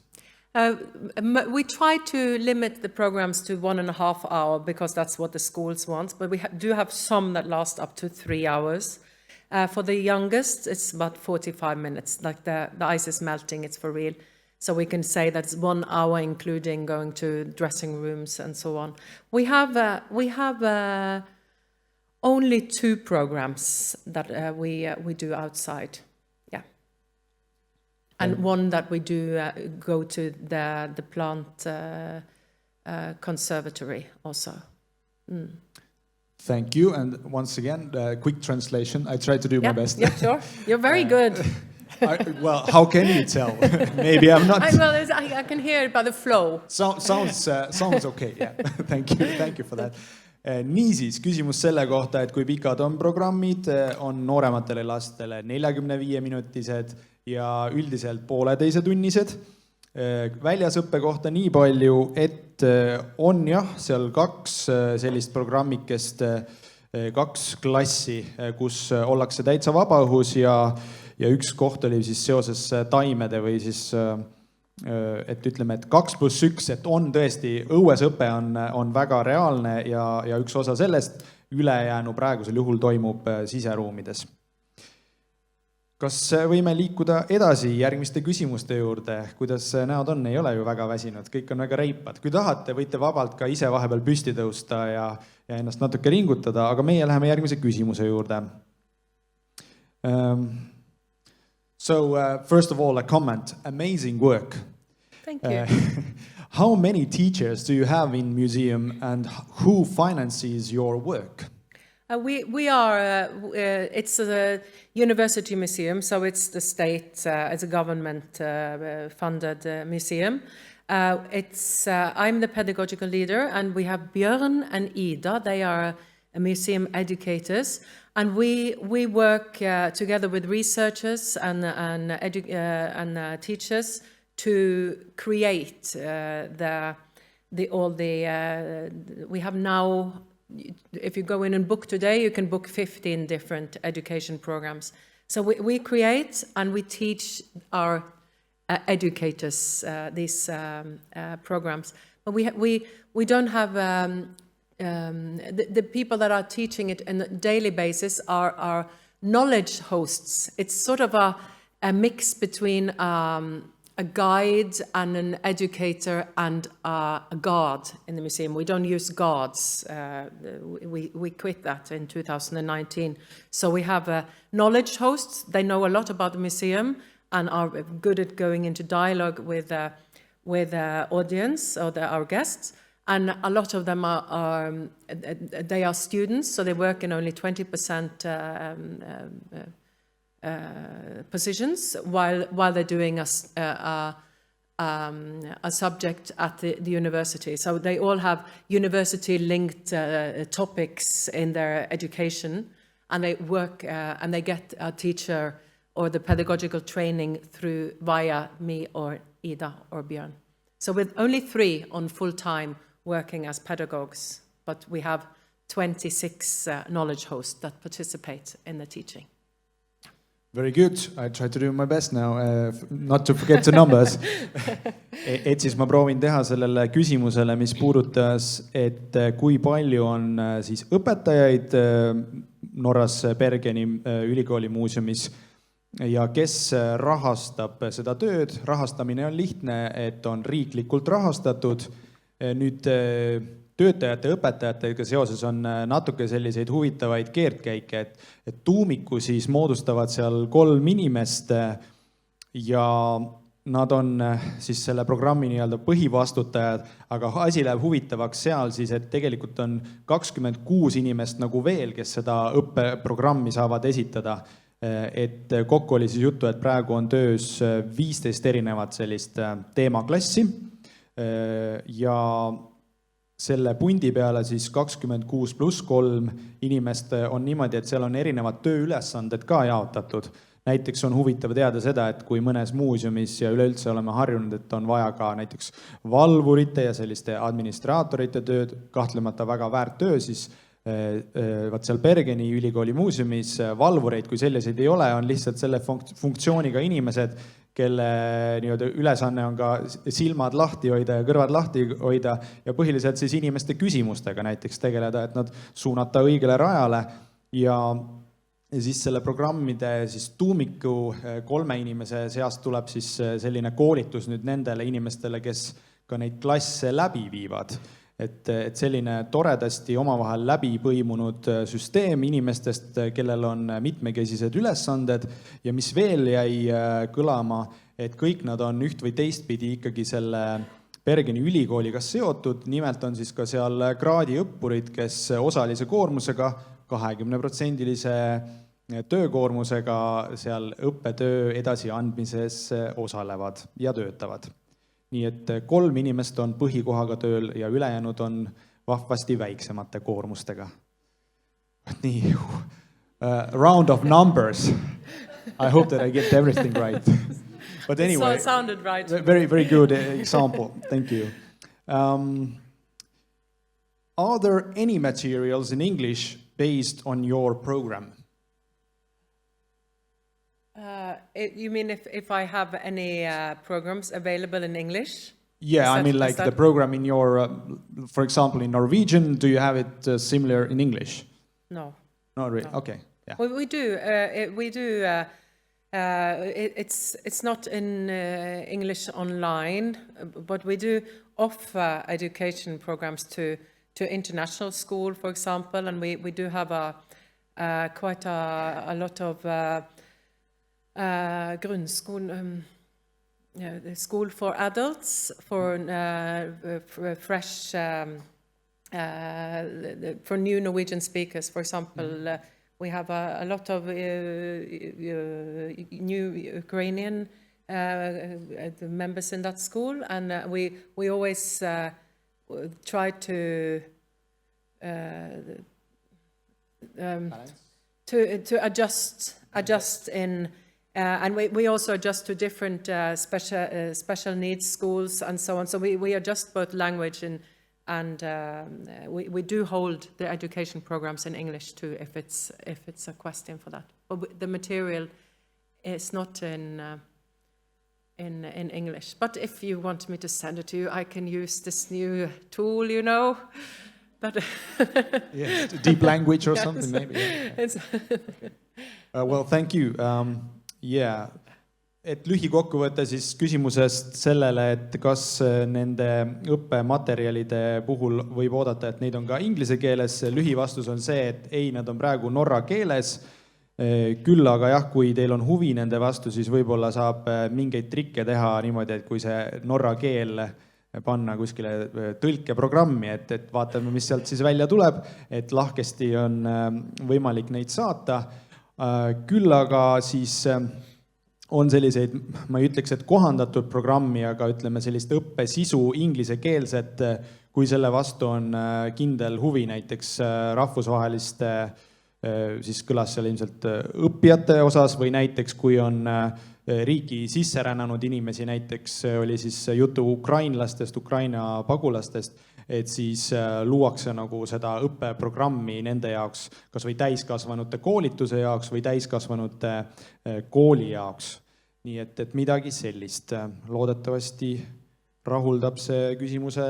We try to limit the programs to 1.5 hours because that's what the schools want, but we do have some that last up to 3 hours. For the youngest, it's about 45 minutes, like the ice is melting, it's for real. So we can say that's 1 hour, including going to dressing rooms and so on. We have only 2 programs that we do outside. And one that we do go to the plant conservatory also. Thank you. And once again, quick translation. I try to do my best. Yeah, sure. You're very good. Well, how can you tell? Maybe I'm not. I can hear it by the flow. Sounds okay. Yeah. Thank you for that. Niisiis, küsimus selle kohta, et kui pikad on programmid, on noorematele lastele 45-minutised ja üldiselt 1,5-tunnised. Väljasõppe kohta nii palju, et on seal 2 sellist programmikest, 2 klassi, kus ollakse täitsa vabaõhus ja 1 koht oli siis seoses taimede või siis et ütleme, et 2+1, et on tõesti, õues õpe on väga reaalne ja 1 osa sellest, ülejäänu praegusel juhul toimub siseruumides. Kas võime liikuda edasi järgmiste küsimuste juurde? Kuidas näod on? Ei ole ju väga väsinud, kõik on väga reipad. Kui tahate, võite vabalt ka ise vahepeal püsti tõusta ja ennast natuke ringutada, aga meie läheme järgmise küsimuse juurde. So, first of all, a comment. Amazing work. Thank you. How many teachers do you have in museum and who finances your work? We are, it's a university museum, so it's the state, it's a government-funded museum. I'm the pedagogical leader, and we have Björn and Ida. They are museum educators, and we work together with researchers and teachers to create we have now, if you go in and book today, you can book 15 different education programs. So we create and we teach our educators these programs. But we don't have, the people that are teaching it on a daily basis are knowledge hosts. It's sort of a mix between a guide and an educator and a guard in the museum. We don't use guards. We quit that in 2019. So we have knowledge hosts. They know a lot about the museum and are good at going into dialogue with the audience or our guests. And a lot of them they are students, so they work in only 20% positions while they're doing a subject at the university. So they all have university-linked topics in their education, and they work and they get a teacher or the pedagogical training via me or Ida or Björn. So with only 3 on full-time working as pedagogues, but we have 26 knowledge hosts that participate in the teaching. Very good. I try to do my best now, not to forget the numbers. Et siis ma proovin teha sellele küsimusele, mis puudutas, et kui palju on siis õpetajaid Norras Bergeni ülikooli muuseumis ja kes rahastab seda tööd. Rahastamine on lihtne, et on riiklikult rahastatud. Nüüd töötajate ja õpetajatega seoses on natuke selliseid huvitavaid keerdkäike, et tuumiku siis moodustavad seal 3 inimest ja nad on siis selle programmi nii-öelda põhivastutajad, aga asi läheb huvitavaks seal siis, et tegelikult on 26 inimest nagu veel, kes seda õppeprogrammi saavad esitada. Et kokku oli siis juttu, et praegu on töös 15 erinevat sellist teemaklassi ja selle pundi peale siis 26 pluss 3 inimest on niimoodi, et seal on erinevad tööülesanded ka jaotatud. Näiteks on huvitav teada seda, et kui mõnes muuseumis ja üleüldse oleme harjunud, et on vaja ka näiteks valvurite ja selliste administraatorite tööd, kahtlemata väga väärt töö, siis seal Bergeni ülikooli muuseumis valvureid, kui selliseid ei ole, on lihtsalt selle funktsiooniga inimesed, kelle nii-öelda ülesanne on ka silmad lahti hoida ja kõrvad lahti hoida ja põhiliselt siis inimeste küsimustega näiteks tegeleda, et nad suunata õigele rajale ja siis selle programmide siis tuumiku 3 inimese seast tuleb siis selline koolitus nüüd nendele inimestele, kes ka neid klasse läbi viivad. Et selline toredasti omavahel läbi põimunud süsteem inimestest, kellel on mitmekesised ülesanded ja mis veel jäi kõlama, et kõik nad on üht või teistpidi ikkagi selle Bergeni ülikooliga seotud, nimelt on siis ka seal kraadiõppurid, kes osalise koormusega, 20%-lise töökoormusega seal õppetöö edasiandmises osalevad ja töötavad. Nii et 3 inimest on põhikohaga tööl ja ülejäänud on vahvasti väiksemate koormustega. Nii, round of numbers. I hope that I get everything right. But anyway, it sounded right. Very, very good example. Thank you. Are there any materials in English based on your program? You mean if I have any programs available in English? Yeah, I mean like the program in your, for example, in Norwegian, do you have it similar in English? No. Not really. No. Okay. Yeah. Well, we do. It's not in English online, but we do offer education programs to international school, for example, and we do have quite a lot of grundskolen, the school for adults, for fresh, for new Norwegian speakers. For example, we have a lot of new Ukrainian members in that school, and we always try to adjust in. And we also adjust to different special needs schools and so on. So we adjust both language and we do hold the education programs in English too, if it's a question for that. But the material is not in English. But if you want me to send it to you, I can use this new tool, you know. But yeah, deep language or something maybe. Yeah. Well, thank you. Yeah. Et lühikokkuvõte siis küsimusest sellele, et kas nende õppematerjalide puhul võib oodata, et neid on ka inglise keeles. Lühivastus on see, et ei, nad on praegu norra keeles. Küll aga jah, kui teil on huvi nende vastu, siis võib-olla saab mingeid trikke teha niimoodi, et kui see norra keel panna kuskile tõlkeprogrammi, et vaatame, mis sealt siis välja tuleb, et lahkesti on võimalik neid saata. Küll aga siis on selliseid, ma ei ütleks, et kohandatud programmi, aga ütleme sellist õppesisu inglisekeelset, kui selle vastu on kindel huvi näiteks rahvusvaheliste, siis kõlas seal ilmselt õppijate osas või näiteks kui on riiki sisserännanud inimesi, näiteks oli siis jutu ukrainlastest, Ukraina pagulastest, et siis luuakse nagu seda õppeprogrammi nende jaoks, kas või täiskasvanute koolituse jaoks või täiskasvanute kooli jaoks. Nii et midagi sellist. Loodetavasti rahuldab see küsimuse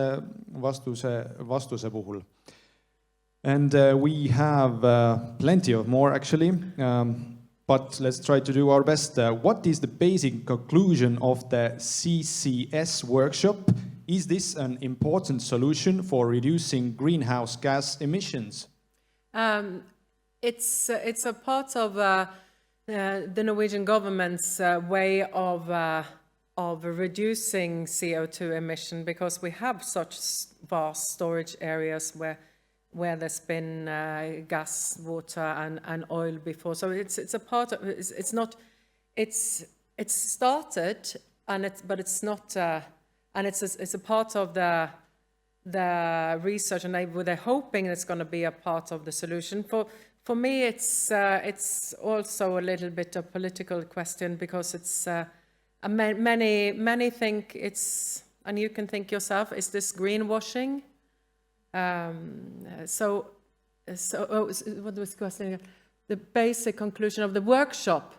vastuse puhul. And we have plenty of more actually, but let's try to do our best. What is the basic conclusion of the CCS workshop? Is this an important solution for reducing greenhouse gas emissions? It's a part of the Norwegian government's way of reducing CO2 emission, because we have such vast storage areas where there's been gas, water, and oil before. So it's a part of it's not it's started but it's not. And it's a part of the research, and they're hoping it's going to be a part of the solution. For me, it's also a little bit a political question, because it's many think it's, and you can think yourself, is this greenwashing? So what was the question? The basic conclusion of the workshop.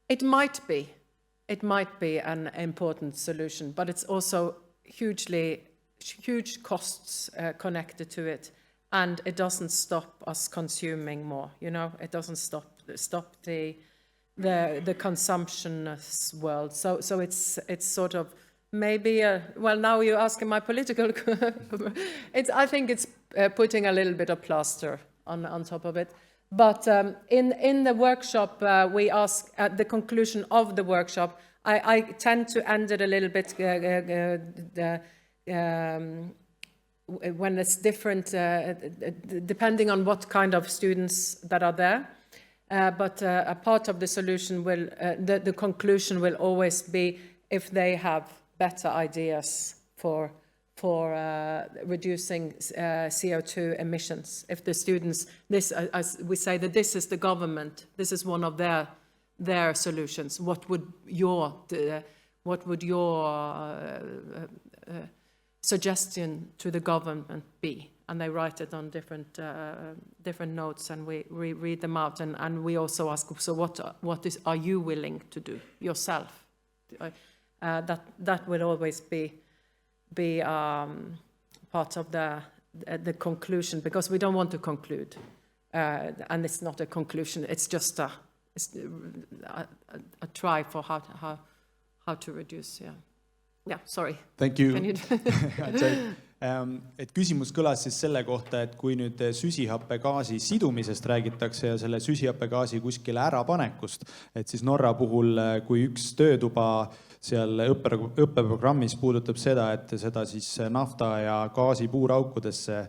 It might be an important solution, but it's also huge costs connected to it, and it doesn't stop us consuming more. It doesn't stop the consumptionist world. So it's sort of maybe now you're asking my political. I think it's putting a little bit of plaster on top of it. But in the workshop, we ask at the conclusion of the workshop. I tend to end it a little bit when it's different, depending on what kind of students that are there. But a part of the solution will, the conclusion will always be if they have better ideas for reducing CO2 emissions. If the students, as we say that this is the government, this is one of their solutions. What would your suggestion to the government be? And they write it on different notes, and we read them out, and we also ask, so what are you willing to do yourself? That will always be part of the conclusion, because we don't want to conclude, and it's not a conclusion. It's just a try for how to reduce. Yeah, sorry. Thank you. Et küsimus kõlas siis selle kohta, et kui nüüd süsihappegaasi sidumisest räägitakse ja selle süsihappegaasi kuskile ärapanekust, et siis Norra puhul, kui üks töötuba seal õppeprogrammis puudutab seda, et seda siis nafta ja gaasi puuraukudesse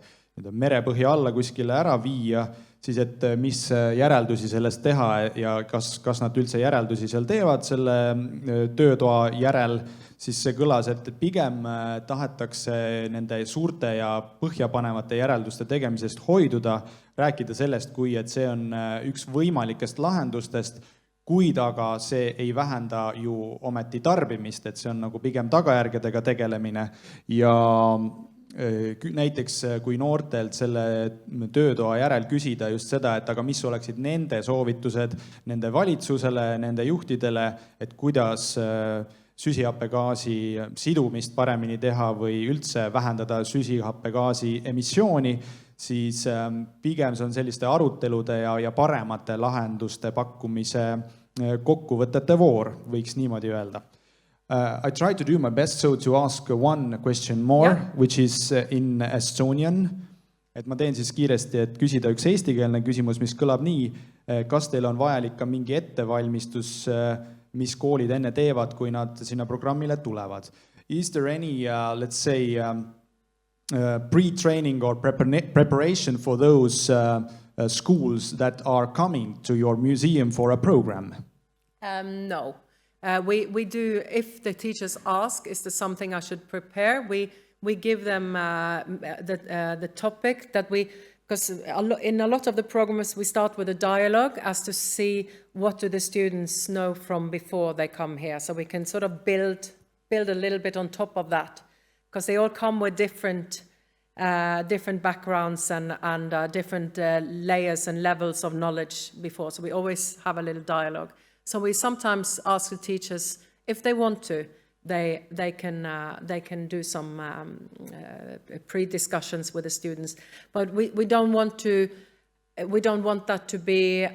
merepõhja alla kuskile ära viia, siis et mis järeldusi sellest teha ja kas nad üldse järeldusi seal teevad selle töötoa järel, siis see kõlas, et pigem tahetakse nende suurte ja põhjapanevate järelduste tegemisest hoiduda, rääkida sellest, kui et see on üks võimalikest lahendustest, kuid aga see ei vähenda ju ometi tarbimist, et see on nagu pigem tagajärgedega tegelemine. Ja näiteks kui noortelt selle töötoa järel küsida just seda, et aga mis oleksid nende soovitused nende valitsusele, nende juhtidele, et kuidas süsihappegaasi sidumist paremini teha või üldse vähendada süsihappegaasi emissiooni, siis pigem see on selliste arutelude ja paremate lahenduste pakkumise kokkuvõtete voor, võiks niimoodi öelda. I try to do my best so to ask one question more, which is in Estonian. Et ma teen siis kiiresti, et küsida üks eestikeelne küsimus, mis kõlab nii, kas teil on vajalik ka mingi ettevalmistus, mis koolid enne teevad, kui nad sinna programmile tulevad. Is there any, let's say, pre-training or preparation for those schools that are coming to your museum for a program? No. We do, if the teachers ask, is there something I should prepare? We give them the topic that because in a lot of the programs we start with a dialogue as to see what do the students know from before they come here. So we can sort of build a little bit on top of that, because they all come with different backgrounds and different layers and levels of knowledge before. So we always have a little dialogue. So we sometimes ask the teachers, if they want to, they can do some pre-discussions with the students, but we don't want that to be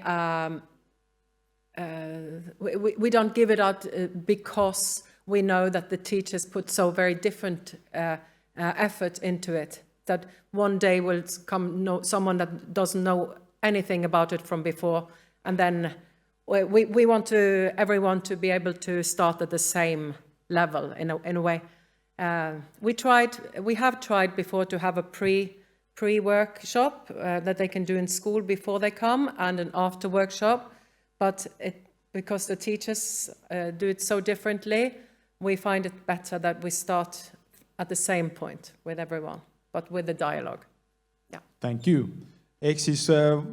we don't give it out because we know that the teachers put so very different effort into it, that one day will come someone that doesn't know anything about it from before, and then we want everyone to be able to start at the same level in a way. We have tried before to have a pre-workshop that they can do in school before they come, and an after workshop, but because the teachers do it so differently, we find it better that we start at the same point with everyone, but with the dialogue. Yeah. Thank you. Ehk siis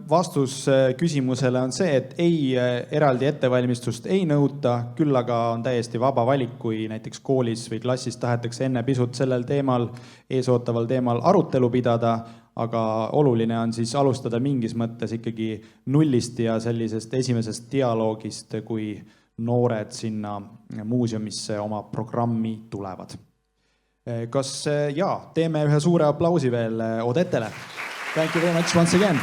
vastus küsimusele on see, et ei eraldi ettevalmistust ei nõuta, küll aga on täiesti vaba valik, kui näiteks koolis või klassis tahetakse enne pisut sellel teemal, eesootaval teemal arutelu pidada, aga oluline on siis alustada mingis mõttes ikkagi nullist ja sellisest esimesest dialoogist, kui noored sinna muuseumisse oma programmi tulevad. Kas teeme ühe suure aplausi veel Odettele. Thank you very much once again.